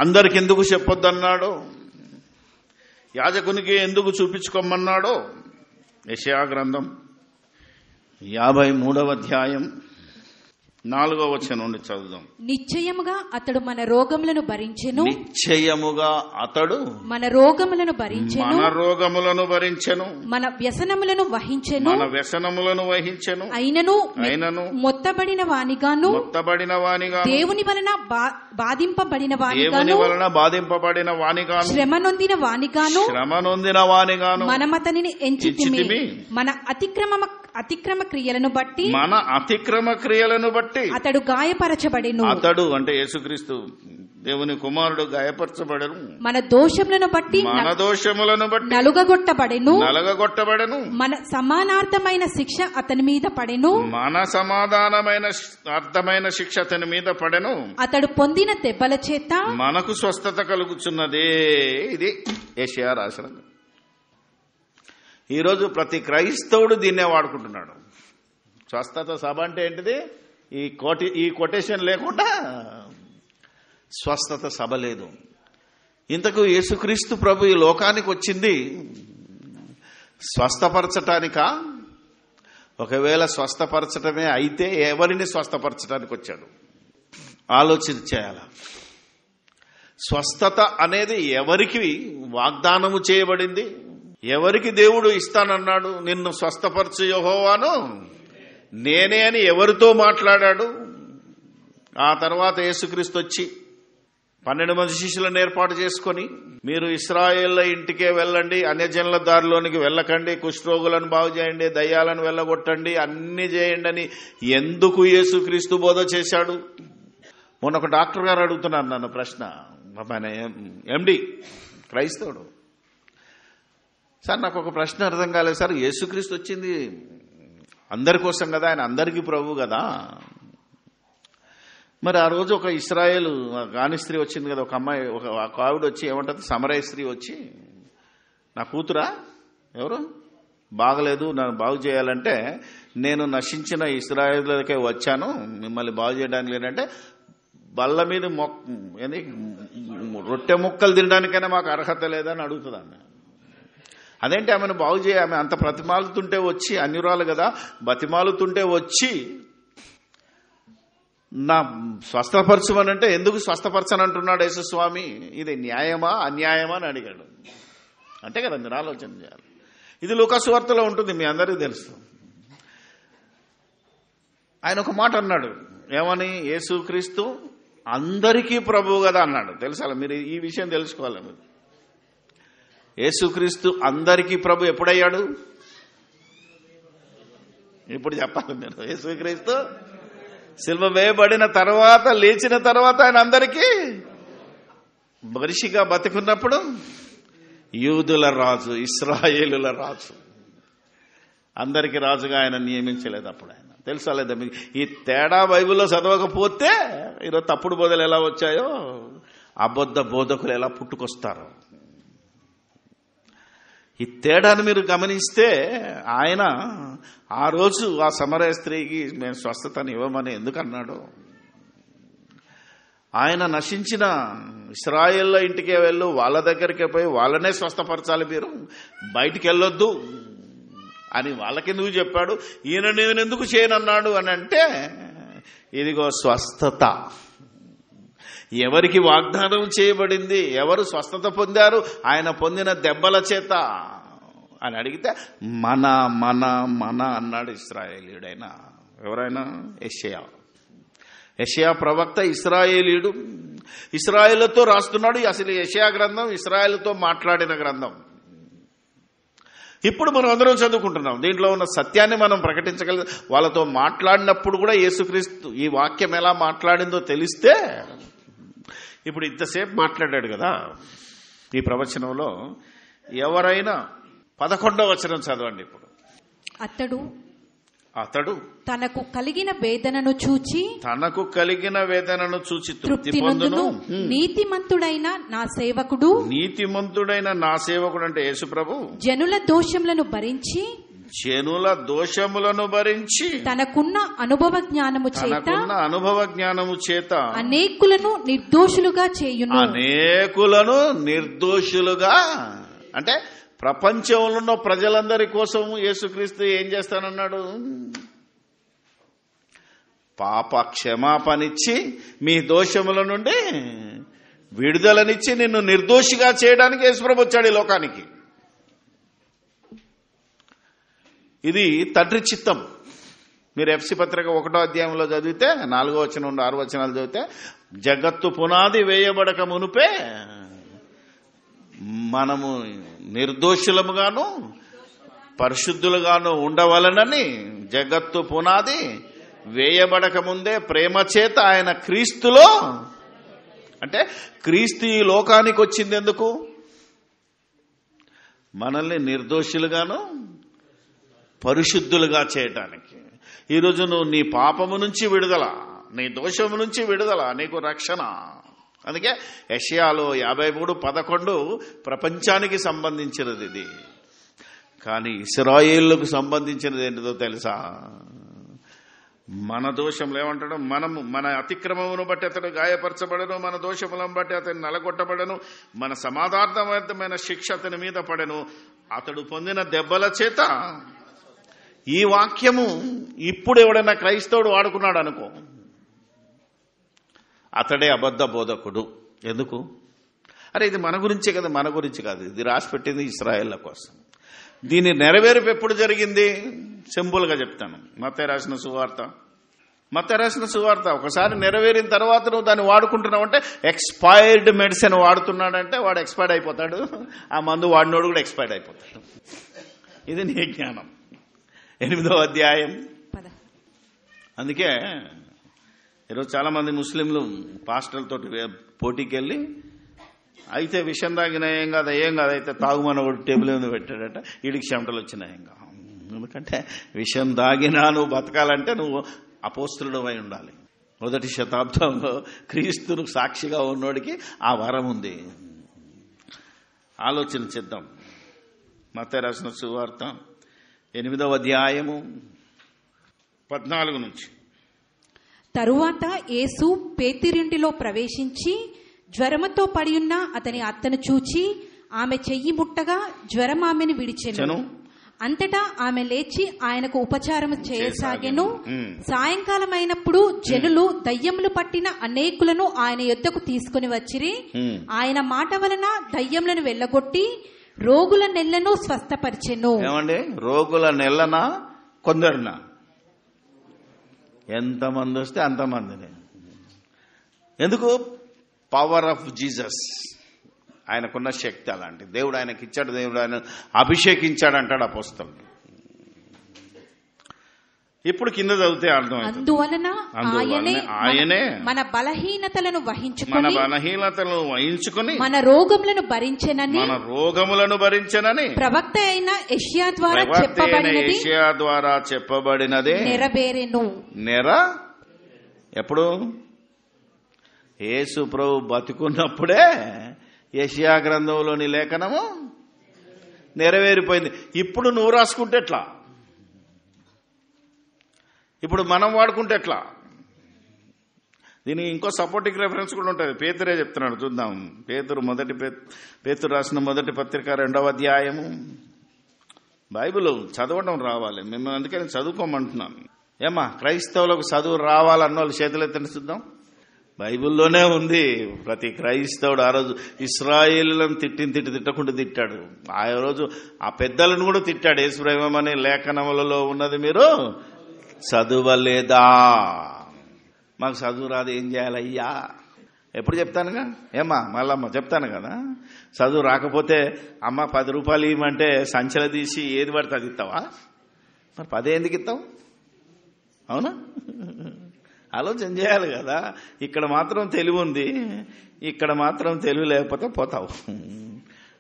అందరికి ఎందుకు చెప్పొద్దన్నాడో, యాజకునికి ఎందుకు చూపించుకోమన్నాడో యెషయా గ్రంథం 53వ అధ్యాయం 4వ వచనం నుండి చదువుదాం. నిశ్చయముగా అతడు మన రోగములను భరించెను, నిశ్చయముగా అతడు మన రోగములను భరించెను, మన రోగములను భరించెను, మన వ్యసనములను వహించెను, మన వ్యసనములను వహించెను. అయినను మొత్తబడిన వానిగాను దేవుని వలన బాధింపబడిన వానిగాను శ్రమ నొందిన వానిగాను మనమతనిని ఎంచితిమి. మన అతిక్రమ క్రియలను బట్టి అతడు గాయపరచబడెను. అతడు అంటే యేసుక్రీస్తు దేవుని కుమారుడు గాయపరచబడెను. మన దోషములను బట్టి నలుగగొట్టబడెను. మన సమానార్థమైన శిక్ష అతని మీద పడెను. అర్థమైన శిక్ష అతని మీద పడెను. అతడు పొందిన దెబ్బల చేత మనకు స్వస్థత కలుగుచున్నదే. ఇది యెషయా రాసిన. ఈరోజు ప్రతి క్రైస్తవుడు దీన్నే వాడుకుంటున్నాడు. స్వస్థత సభ అంటే ఏంటిది? ఈ కొటేషన్ లేకుండా స్వస్థత సభ లేదు. ఇంతకు యేసుక్రీస్తు ప్రభు ఈ లోకానికి వచ్చింది స్వస్థపరచటానికా? ఒకవేళ స్వస్థపరచటమే అయితే ఎవరిని స్వస్థపరచడానికి వచ్చాడు? ఆలోచన చేయాల. స్వస్థత అనేది ఎవరికి వాగ్దానము చేయబడింది? ఎవరికి దేవుడు ఇస్తానన్నాడు? నిన్ను స్వస్థపరచు యెహోవాను నేనే అని ఎవరితో మాట్లాడాడు? ఆ తర్వాత యేసుక్రీస్తు వచ్చి 12 మంది శిష్యులను ఏర్పాటు చేసుకొని, మీరు ఇశ్రాయేళ్ల ఇంటికే వెళ్ళండి, అన్యజనుల దారిలోనికి వెళ్ళకండి, కుష్ఠరోగులను బాగు చేయండి, దయ్యాలను వెళ్ళగొట్టండి, అన్ని చేయండి అని ఎందుకు యేసుక్రీస్తు బోధ చేశాడు? మొన్న ఒక డాక్టర్ గారు అడుగుతున్నారు నన్ను ప్రశ్న, ఆయన ఎండి క్రైస్తవుడు. సార్ నాకు ఒక ప్రశ్న అర్థం కాలేదు సార్, యేసుక్రీస్తు వచ్చింది అందరి కోసం కదా, ఆయన అందరికీ ప్రభు కదా, మరి ఆ రోజు ఒక ఇశ్రాయేలు గాని స్త్రీ వచ్చింది కదా, ఒక అమ్మాయి, ఒక ఆవిడ వచ్చి ఏమంటుంది, సమరయ స్త్రీ వచ్చి, నా కూతురా ఎవరు బాగలేదు, నన్ను బాగు చేయాలంటే నేను నశించిన ఇశ్రాయేలుకే వచ్చాను, మిమ్మల్ని బాగు చేయడానికి లేదంటే బల్ల మీద రొట్టె ముక్కలు తినడానికైనా మాకు అర్హత లేదని అడుగుతుంది ఆమె. అదేంటి ఆమెను బాగు చేయ, ఆమె అంత ప్రతిమాలుతుంటే వచ్చి, అన్యురాలు కదా, బతిమాలుతుంటే వచ్చి నా స్వస్థపరచమనంటే ఎందుకు స్వస్థపరచనంటున్నాడు యేసుస్వామి? ఇది న్యాయమా అన్యాయమా అని అడిగాడు. అంతే కదా, మీరు ఆలోచన చేయాలి. ఇది లూకా సువార్తలో ఉంటుంది, మీ అందరికీ తెలుసు. ఆయన ఒక మాట అన్నాడు, ఏమని? యేసుక్రీస్తు అందరికీ ప్రభువు కదా అన్నాడు. తెలుసా? మీరు ఈ విషయం తెలుసుకోవాలి. మీరు యేసుక్రీస్తు అందరికీ ప్రభు ఎప్పుడయ్యాడు? ఇప్పుడు చెప్పాలి మీరు. యేసుక్రీస్తు సిలువ వేయబడిన తర్వాత, లేచిన తర్వాత ఆయన అందరికీ మనిషిగా బతికున్నప్పుడు యూదుల రాజు, ఇశ్రాయేలుల రాజు, అందరికీ రాజుగా ఆయన నియమించలేదు అప్పుడు. ఆయన తెలుసా లేదా మీకు? ఈ తేడా బైబిల్లో చదవకపోతే ఈరోజు తప్పుడు బోధలు ఎలా వచ్చాయో, అబద్ధ బోధకులు ఎలా పుట్టుకొస్తారో, ఈ తేడాను మీరు గమనిస్తే, ఆయన ఆ రోజు ఆ సమరయ స్త్రీకి మేము స్వస్థతని ఇవ్వమని ఎందుకు అన్నాడు? ఆయన నశించిన ఇశ్రాయేళ్ల ఇంటికే వెళ్ళు, వాళ్ళ దగ్గరికే పోయి వాళ్ళనే స్వస్థపరచాలి, మీరు బయటికి వెళ్ళొద్దు అని వాళ్ళకెందుకు చెప్పాడు, ఈయన నేను ఎందుకు చేయనన్నాడు అని అంటే, ఇదిగో స్వస్థత ఎవరికి వాగ్దానం చేయబడింది, ఎవరు స్వస్థత పొందారు ఆయన పొందిన దెబ్బల చేత అని అడిగితే మన మన మన అన్నాడు ఇశ్రాయేలీయుడైనా. ఎవరైనా? యెషయా ప్రవక్త ఇశ్రాయేలీయుడు, ఇశ్రాయేలుతో రాస్తున్నాడు. అసలు యెషయా గ్రంథం ఇశ్రాయేలుతో మాట్లాడిన గ్రంథం. ఇప్పుడు మనం అందరం చదువుకుంటున్నాం, దీంట్లో ఉన్న సత్యాన్ని మనం ప్రకటించగలం. వాళ్ళతో మాట్లాడినప్పుడు కూడా యేసుక్రీస్తు ఈ వాక్యం ఎలా మాట్లాడిందో తెలిస్తే, ఇప్పుడు ఇంతసేపు మాట్లాడాడు కదా ఈ ప్రవచనంలో, ఎవరైనా 11వ వచనం చదవండి. ఇప్పుడు అతడు తనకు కలిగిన వేదనను చూచి తృప్తి పొందును. నీతిమంతుడైన నా సేవకుడు అంటే యేసు ప్రభు జనుల దోషములను భరించి తనకున్న అనుభవ జ్ఞానము చేత అనేకులను నిర్దోషులుగా అంటే ప్రపంచంలో ఉన్న ప్రజలందరి కోసం యేసుక్రీస్తు ఏం చేస్తానన్నాడు? పాప క్షమాపణిచ్చి మీ దోషముల నుండి విడుదలనిచ్చి నిన్ను నిర్దోషిగా చేయడానికి యేసుప్రభు వచ్చాడు ఈ లోకానికి. ఇది తండ్రి చిత్తం. మీరు ఎఫ్సి పత్రిక 1వ అధ్యాయంలో చదివితే 4వ వచనం నుండి 6 వచనాలు చదివితే, జగత్తు పునాది వేయబడక మునుపే మనము నిర్దోషులముగాను పరిశుద్ధులుగాను ఉండవలనని, జగత్తు పునాది వేయబడక ముందే ప్రేమ చేత ఆయన క్రీస్తులో, అంటే క్రీస్తు ఈ లోకానికి వచ్చింది ఎందుకు? మనల్ని నిర్దోషులుగాను పరిశుద్ధులుగా చేయటానికి. ఈరోజు నువ్వు నీ పాపము నుంచి విడుదల, నీ దోషము నుంచి విడుదల, నీకు రక్షణ. అందుకే యెషయాలో 53:11 ప్రపంచానికి సంబంధించినది ఇది. కానీ ఇశ్రాయేలుకు సంబంధించినది ఏంటిదో తెలుసా? మన దోషములు ఏమంటాడు? మన అతిక్రమమును బట్టి అతడు గాయపరచబడను, మన దోషములను బట్టి అతను నలగొట్టబడను, మన సమాధానవంతమైన శిక్ష అతని మీద పడెను, అతడు పొందిన దెబ్బల చేత. ఈ వాక్యము ఇప్పుడు ఎవడైనా క్రైస్తవుడు వాడుకున్నాడు అనుకో, అతడే అబద్ధ బోధకుడు. ఎందుకు? అరే ఇది మన గురించే కదా, మన గురించి కాదు, ఇది రాసి పెట్టింది ఇశ్రాయేళ్ల కోసం. దీని నెరవేర్పు ఎప్పుడు జరిగింది? సింపుల్గా చెప్తాను. మత్తయి రాసిన సువార్త ఒకసారి నెరవేరిన తర్వాత నువ్వు దాన్ని వాడుకుంటున్నావు అంటే, ఎక్స్పైర్డ్ మెడిసిన్ వాడుతున్నాడంటే వాడు ఎక్స్పైర్డ్ అయిపోతాడు, ఆ మందు వాడినోడు కూడా ఎక్స్పైర్డ్ అయిపోతాడు. ఇది నీ జ్ఞానం. 8వ అధ్యాయం. అందుకే ఈరోజు చాలా మంది ముస్లింలు పాస్టర్లతో పోటీకి వెళ్ళి, అయితే విషం తాగిన ఏం కాదు అయితే తాగుమని ఒకటి టేబుల్ మీద పెట్టాడట, వీడికి చెమటలు వచ్చినాయి. ఏం కాదు, ఎందుకంటే విషం తాగినా నువ్వు బతకాలంటే నువ్వు అపోస్తలుడు అయి ఉండాలి. 1వ శతాబ్దంలో క్రీస్తును సాక్షిగా ఉన్నోడికి ఆ వరం ఉంది. ఆలోచన చేద్దాం. మత్తయి రాసిన సువార్త 8వ అధ్యాయము 14 నుంచి. తరువాత యేసు పేతురింటిలో ప్రవేశించి జ్వరముతో పడియున్న అతని అత్తను చూచి ఆమె చెయ్యి ముట్టగా జ్వరం ఆమెను విడిచెను. అంతటా ఆమె లేచి ఆయనకు ఉపచారము చేయసాగెను. సాయంకాలం అయినప్పుడు జనులు దయ్యములు పట్టిన అనేకులను ఆయన యొద్దకు తీసుకుని వచ్చిరి. ఆయన మాట వలన దయ్యములను వెళ్ళగొట్టి రోగుల నెల్లను స్వస్థపరిచెను. ఏమండి, రోగుల నెల్లనా కొందరునా? ఎంతమంది వస్తే అంతమందిని. ఎందుకు? పవర్ ఆఫ్ జీసస్, ఆయనకున్న శక్తి అలాంటి. దేవుడు ఆయనకి ఇచ్చాడు, దేవుడు ఆయన అభిషేకించాడు అంటాడు అపోస్తలుడు. ఇప్పుడు కింద చదివితే అర్థమవుతుంది. అందువలన ఆయనే మన బలహీనతలను వహించుకొని మన రోగములను భరించెనని ప్రవక్త అయిన యెషయా ద్వారా చెప్పబడినదే నెరవేరెను. ఎప్పుడు? యేసు ప్రభు బతుకున్నప్పుడే యెషయా గ్రంథంలోని లేఖనము నెరవేరిపోయింది. ఇప్పుడు నువ్వు రాసుకుంటే ఎట్లా? ఇప్పుడు మనం వాడుకుంటే ఎట్లా? దీనికి ఇంకో సపోర్టింగ్ రెఫరెన్స్ కూడా ఉంటుంది. పేతురే చెప్తున్నాడు, చూద్దాం. పేతురు రాసిన మొదటి పత్రిక 2వ అధ్యాయము బైబిల్ చదవడం రావాలి. మిమ్మల్ని అందుకని చదువుకోమంటున్నాను. ఏమా క్రైస్తవులకు చదువు రావాలన్న వాళ్ళు చేతులెత్తండి చూద్దాం. బైబిల్లోనే ఉంది. ప్రతి క్రైస్తవుడు ఆ రోజు ఇశ్రాయేలులను తిట్టకుండా తిట్టాడు. ఆ రోజు ఆ పెద్దలను కూడా తిట్టాడు. యేసుప్రభువని లేఖనములలో ఉన్నది మీరు చదువలేదా? మాకు చదువు రాదు, ఏం చేయాలయ్యా? ఎప్పుడు చెప్తానుగా, ఏమ్మా మళ్ళమ్మ చెప్తాను కదా. చదువు రాకపోతే అమ్మ 10 రూపాయలు ఇవ్వమంటే సంచల తీసి ఏది పడితే అది ఇస్తావా? మరి 10 ఎందుకు ఇస్తావు? అవునా? ఆలోచన చేయాలి కదా. ఇక్కడ మాత్రం తెలివి ఉంది, ఇక్కడ మాత్రం తెలివి లేకపోతే పోతావు.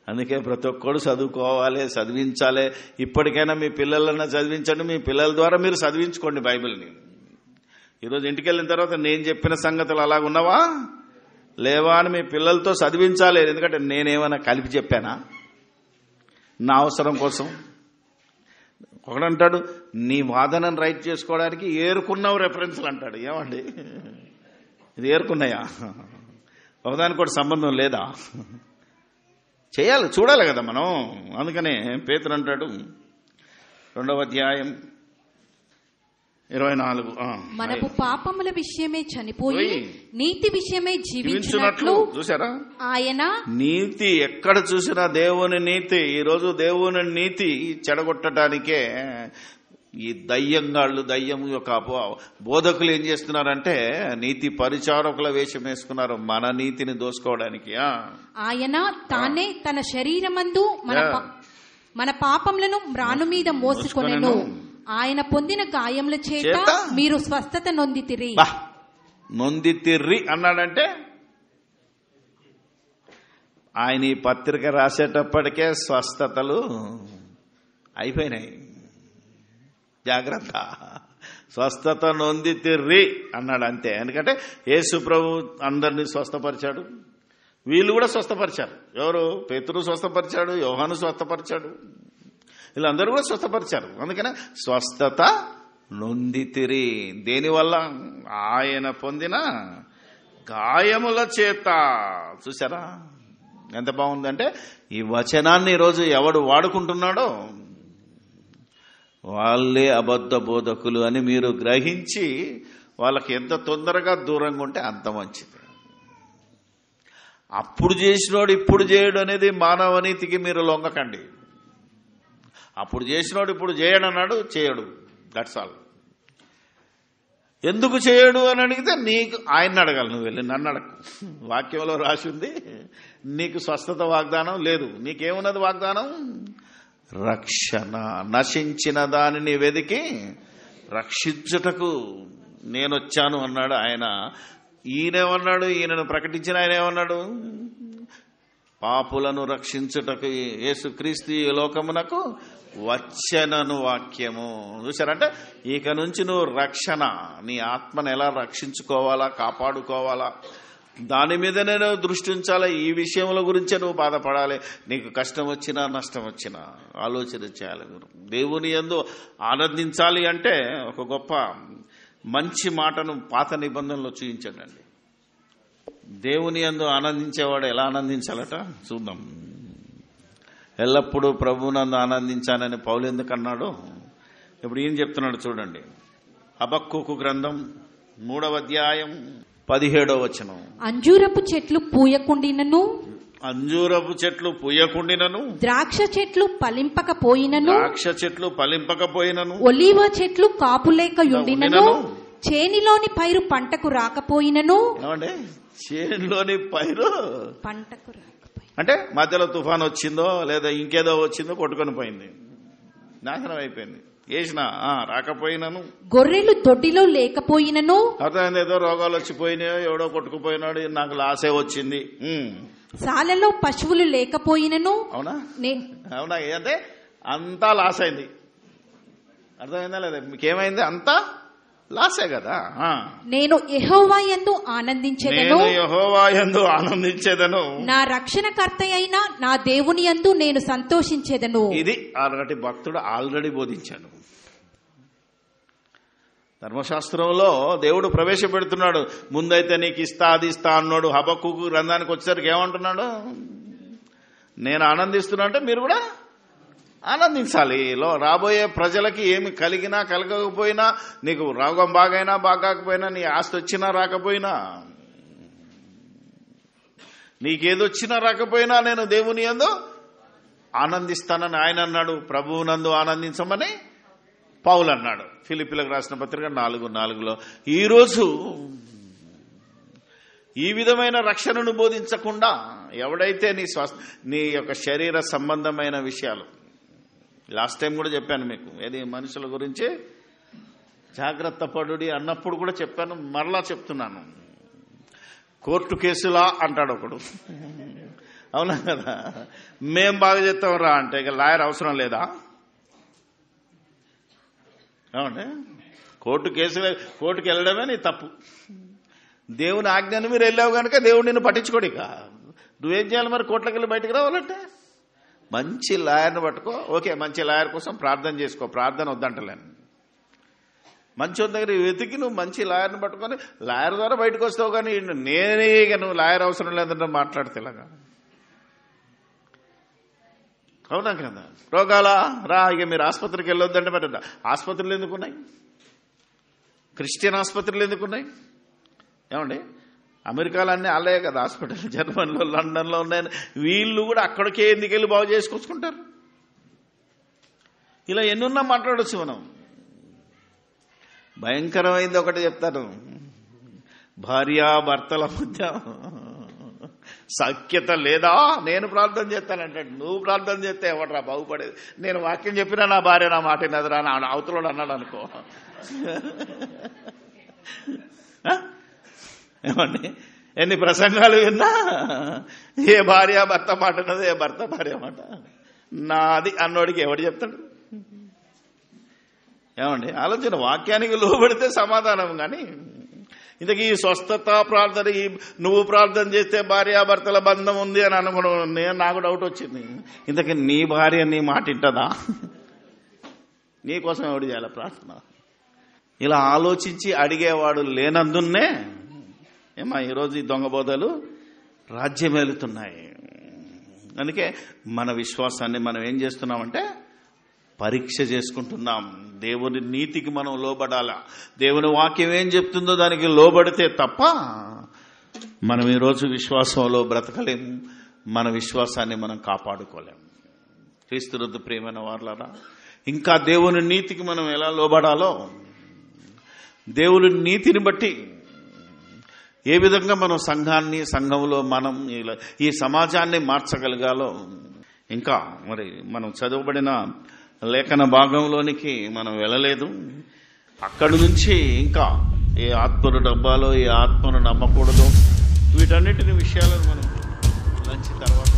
అందుకే ప్రతి ఒక్కడు చదువుకోవాలి, చదివించాలి. ఇప్పటికైనా మీ పిల్లలన్నా చదివించండి. మీ పిల్లల ద్వారా మీరు చదివించుకోండి బైబిల్ని. ఈరోజు ఇంటికి వెళ్ళిన తర్వాత నేను చెప్పిన సంగతులు అలాగున్నావా లేవా అని మీ పిల్లలతో చదివించాలి. ఎందుకంటే నేనేమైనా కలిపి చెప్పానా నా అవసరం కోసం? ఒకడంటాడు నీ వాదనను రైట్ చేసుకోవడానికి ఏరుకున్నావు రెఫరెన్స్లు అంటాడు. ఏమండి ఇది ఏరుకున్నాయా? ఒకదానికొకటి సంబంధం లేదా? చేయాలి, చూడాలి కదా మనం. అందుకనే పేతురు అంటాడు 2వ అధ్యాయం 24 మనము పాపముల విషయమే చనిపోయి నీతి విషయమే జీవించినట్లు. చూసారా ఆయన నీతి ఎక్కడ చూసినా దేవుని నీతి. ఈరోజు దేవుని నీతి చెడగొట్టడానికే ఈ దయ్యం యొక్క బోధకులు ఏం చేస్తున్నారంటే నీతి పరిచారకుల వేషం వేసుకున్నారు మన నీతిని దోసుకోవడానికి. ఆయన తానే తన శరీరమందు మన పాపములను మ్రాను మీద మోసుకొనెను. ఆయన పొందిన గాయముల చేత మీరు స్వస్థత నొందితిరి. నొందితిర్రి అన్నాడంటే ఆయన ఈ పత్రిక రాసేటప్పటికే స్వస్థతలు అయిపోయినాయి. జాగ్రత్త, స్వస్థత నొందితిర్రి అన్నాడు అంతే. ఎందుకంటే యేసు ప్రభు అందరినీ స్వస్థపరిచాడు, వీళ్ళు కూడా స్వస్థపరిచారు. ఎవరు? పేతురు స్వస్థపరిచాడు, యోహాను స్వస్థపరిచాడు, వీళ్ళందరూ కూడా స్వస్థపరిచారు. అందుకనే స్వస్థత నొందితిరి. దేనివల్ల? ఆయన పొందిన గాయముల చేత. చూసారా ఎంత బాగుందంటే ఈ వచనాన్ని ఈరోజు ఎవడు వాడుకుంటున్నాడో వాళ్ళే అబద్ధ బోధకులు అని మీరు గ్రహించి వాళ్ళకి ఎంత తొందరగా దూరంగా ఉంటే అంత మంచిది. అప్పుడు చేసినోడు ఇప్పుడు చేయడు అనేది మానవ నీతికి మీరు లొంగకండి. అప్పుడు చేసినోడు ఇప్పుడు చేయడు అన్నాడు, చేయడు, దట్స్ ఆల్. ఎందుకు చేయడు అని అడిగితే నీకు ఆయన్ని అడగాలి, నువ్వు వెళ్ళి నన్ను అడగ. వాక్యంలో రాసి ఉంది నీకు స్వస్థత వాగ్దానం లేదు. నీకేమున్నది వాగ్దానం? రక్షణ. నశించిన దానిని వెదికి రక్షించుటకు నేనొచ్చాను అన్నాడు ఆయన. ఈయనేమన్నాడు? ఈయనను ప్రకటించిన ఆయన ఏమన్నాడు? పాపులను రక్షించుటకు యేసుక్రీస్తు ఈ లోకమునకు వచ్చనను వాక్యము. చూసారంటే ఇక నుంచి నువ్వు రక్షణ, నీ ఆత్మను ఎలా రక్షించుకోవాలా, కాపాడుకోవాలా, దాని మీదనే నువ్వు దృష్టి ఉంచాలి. ఈ విషయముల గురించే నువ్వు బాధపడాలి. నీకు కష్టం వచ్చినా నష్టం వచ్చినా ఆలోచన చేయాలి. దేవుని యందు ఆనందించాలి అంటే ఒక గొప్ప మంచి మాటను పాత నిబంధనలో చూపించండి. దేవుని యందు ఆనందించేవాడు ఎలా ఆనందించాలట చూద్దాం. ఎల్లప్పుడూ ప్రభువునందు ఆనందించానని పౌలు ఎందుకు అన్నాడు? ఇప్పుడు ఏం చెప్తున్నాడు చూడండి. హబక్కూకు గ్రంథం 3వ అధ్యాయం 17వ వచనం. అంజూరపు చెట్లు పూయకుండినను, అంజూరపు చెట్లు పూయకుండినను, ద్రాక్ష చెట్లు ఫలింపకపోయినను, ఒలీవ చెట్లు కాపులేకయుండినను, చేనిలోని పైరు పంటకు రాకపోయినను. ఏమంటే చేనిలోని పైరు పంటకు రాకపోయి అంటే మధ్యలో తుఫాన్ వచ్చిందో లేదా ఇంకేదో వచ్చిందో కొట్టుకొని పోయింది, నాశనం అయిపోయింది. వేసిన రాకపోయినను, గొర్రెలు దొడ్డిలో లేకపోయినను. అర్థమైంది. ఏదో రోగాలు వచ్చిపోయినాయో ఎవడో కొట్టుకుపోయినాడు, నాకు లాసే వచ్చింది. సాలలో పశువులు లేకపోయినను. అవునా? అంటే అంతా లాస్ అయింది. అర్థమైందా లేదా? మీకేమైంది? అంతా లాసే కదా. నేను యెహోవా యందు ఆనందించేదను, నా రక్షణకర్త అయిన నా దేవుని యందు నేను సంతోషించేదను. ఇది ఆల్రెడీ భక్తుడు ఆల్రెడీ బోధించాడు. ధర్మశాస్త్రంలో దేవుడు ప్రవేశపెడుతున్నాడు. ముందైతే నీకు ఇస్తా అది ఇస్తా అన్నాడు. హబక్కూకు గ్రంథానికి వచ్చేసరికి ఏమంటున్నాడు? నేను ఆనందిస్తున్నా అంటే మీరు కూడా ఆనందించాలి. రాబోయే ప్రజలకి ఏమి కలిగినా కలగకపోయినా, నీకు రోగం బాగైనా బాగాకపోయినా, నీ ఆస్తి వచ్చినా రాకపోయినా, నీకేదొచ్చినా రాకపోయినా నేను దేవుని యందు ఆనందిస్తానని ఆయన అన్నాడు. ప్రభువునందు ఆనందించమని పౌలు అన్నాడు ఫిలిప్పీలకు రాసిన పత్రిక 4:4. ఈరోజు ఈ విధమైన రక్షణను బోధించకుండా ఎవడైతే నీ యొక్క శరీర సంబంధమైన విషయాలు, లాస్ట్ టైం కూడా చెప్పాను మీకు, ఏది మనుషుల గురించి జాగ్రత్త పడుడి అన్నప్పుడు కూడా చెప్పాను, మరలా చెప్తున్నాను. కోర్టు కేసులా అంటాడు ఒకడు, అవునా కదా? మేం బాగా చెప్తాం రా అంటే ఇక లాయర్ అవసరం లేదా? అవునే, కోర్టుకి వెళ్ళడమే నీ తప్పు. దేవుని ఆజ్ఞను మీరు వెళ్ళావు కనుక దేవుడు నిన్ను పట్టించుకోడు. ఇక నువ్వేం చేయాలి మరి? కోర్టులకు వెళ్ళి బయటకు రావాలంటే మంచి లాయర్ని పట్టుకో. ఓకే, మంచి లాయర్ కోసం ప్రార్థన చేసుకో, ప్రార్థన వద్దంటలేను. మంచి దగ్గర వెతికి నువ్వు మంచి లాయర్ని పట్టుకొని లాయర్ ద్వారా బయటకు వస్తావు. కానీ నేనే ఇక నువ్వు లాయర్ అవసరం లేదంటే మాట్లాడితే ఇలాగా, అవునా కదా? రోగాలా రా, ఇక మీరు ఆసుపత్రికి వెళ్ళొద్దంటే మరి ఆసుపత్రులు ఎందుకున్నాయి? క్రిస్టియన్ ఆసుపత్రులు ఎందుకున్నాయి? ఏమండి, అమెరికాలో అన్నీ అలాగే కదా హాస్పిటల్, జర్మనీలో లండన్లో ఉన్నాయని వీళ్ళు కూడా అక్కడికే ఎందుకు వెళ్ళి బాగు చేసుకొచ్చుకుంటారు. ఇలా ఎన్నున్నా మాట్లాడవచ్చు మనం. భయంకరమైంది ఒకటి చెప్తాను, భార్యాభర్తల మధ్య సఖ్యత లేదా? నేను ప్రార్థన చేస్తానంటాడు, నువ్వు ప్రార్థన చేస్తే ఎవడరా బాగుపడేది? నేను వాక్యం చెప్పినా నా భార్య నా మాట వినదురా నా అవతలోడు అన్నాడు అనుకో, ఏమండి ఎన్ని ప్రసంగాలు విన్నా ఏ భార్య భర్త మాట ఉన్నది, ఏ భర్త భార్య మాట నాది అన్నోడికి ఎవడు చెప్తాడు? ఏమండి ఆలోచన, వాక్యానికి లోబడితే సమాధానం. కానీ ఇంతకీ ఈ స్వస్థత ప్రార్థన, నువ్వు ప్రార్థన చేస్తే భార్యాభర్తల బంధం ఉంది అని అనుకున్నాను నేను, నాకు డౌట్ వచ్చింది. ఇంతకీ నీ భార్య నీ మాట వింటదా? నీకోసం ఎవడు చేయాలి ప్రార్థన? ఇలా ఆలోచించి అడిగేవాడు లేనందున్నే ఏమా ఈరోజు ఈ దొంగ బోధలు రాజ్యమేలుతున్నాయి. అందుకే మన విశ్వాసాన్ని మనం ఏం చేస్తున్నామంటే పరీక్ష చేసుకుంటున్నాం. దేవుని నీతికి మనం లోబడాలా, దేవుని వాక్యం ఏం చెప్తుందో దానికి లోబడితే తప్ప మనం ఈరోజు విశ్వాసంలో బ్రతకలేము, మన విశ్వాసాన్ని మనం కాపాడుకోలేము. క్రీస్తునందు ప్రియమైన వారలారా, ఇంకా దేవుని నీతికి మనం ఎలా లోబడాలో, దేవుని నీతిని బట్టి ఏ విధంగా మనం సంఘాన్ని, సంఘంలో మనం ఈ సమాజాన్ని మార్చగలగాలో, ఇంకా మరి మనం చదవబడిన లేఖన భాగంలోనికి మనం వెళ్ళలేదు. అక్కడి నుంచి ఇంకా ఏ ఆత్మను నమ్మాలో, ఏ ఆత్మను నమ్మకూడదో, వీటన్నిటిని విషయాలను మనం లంచ్ తర్వాత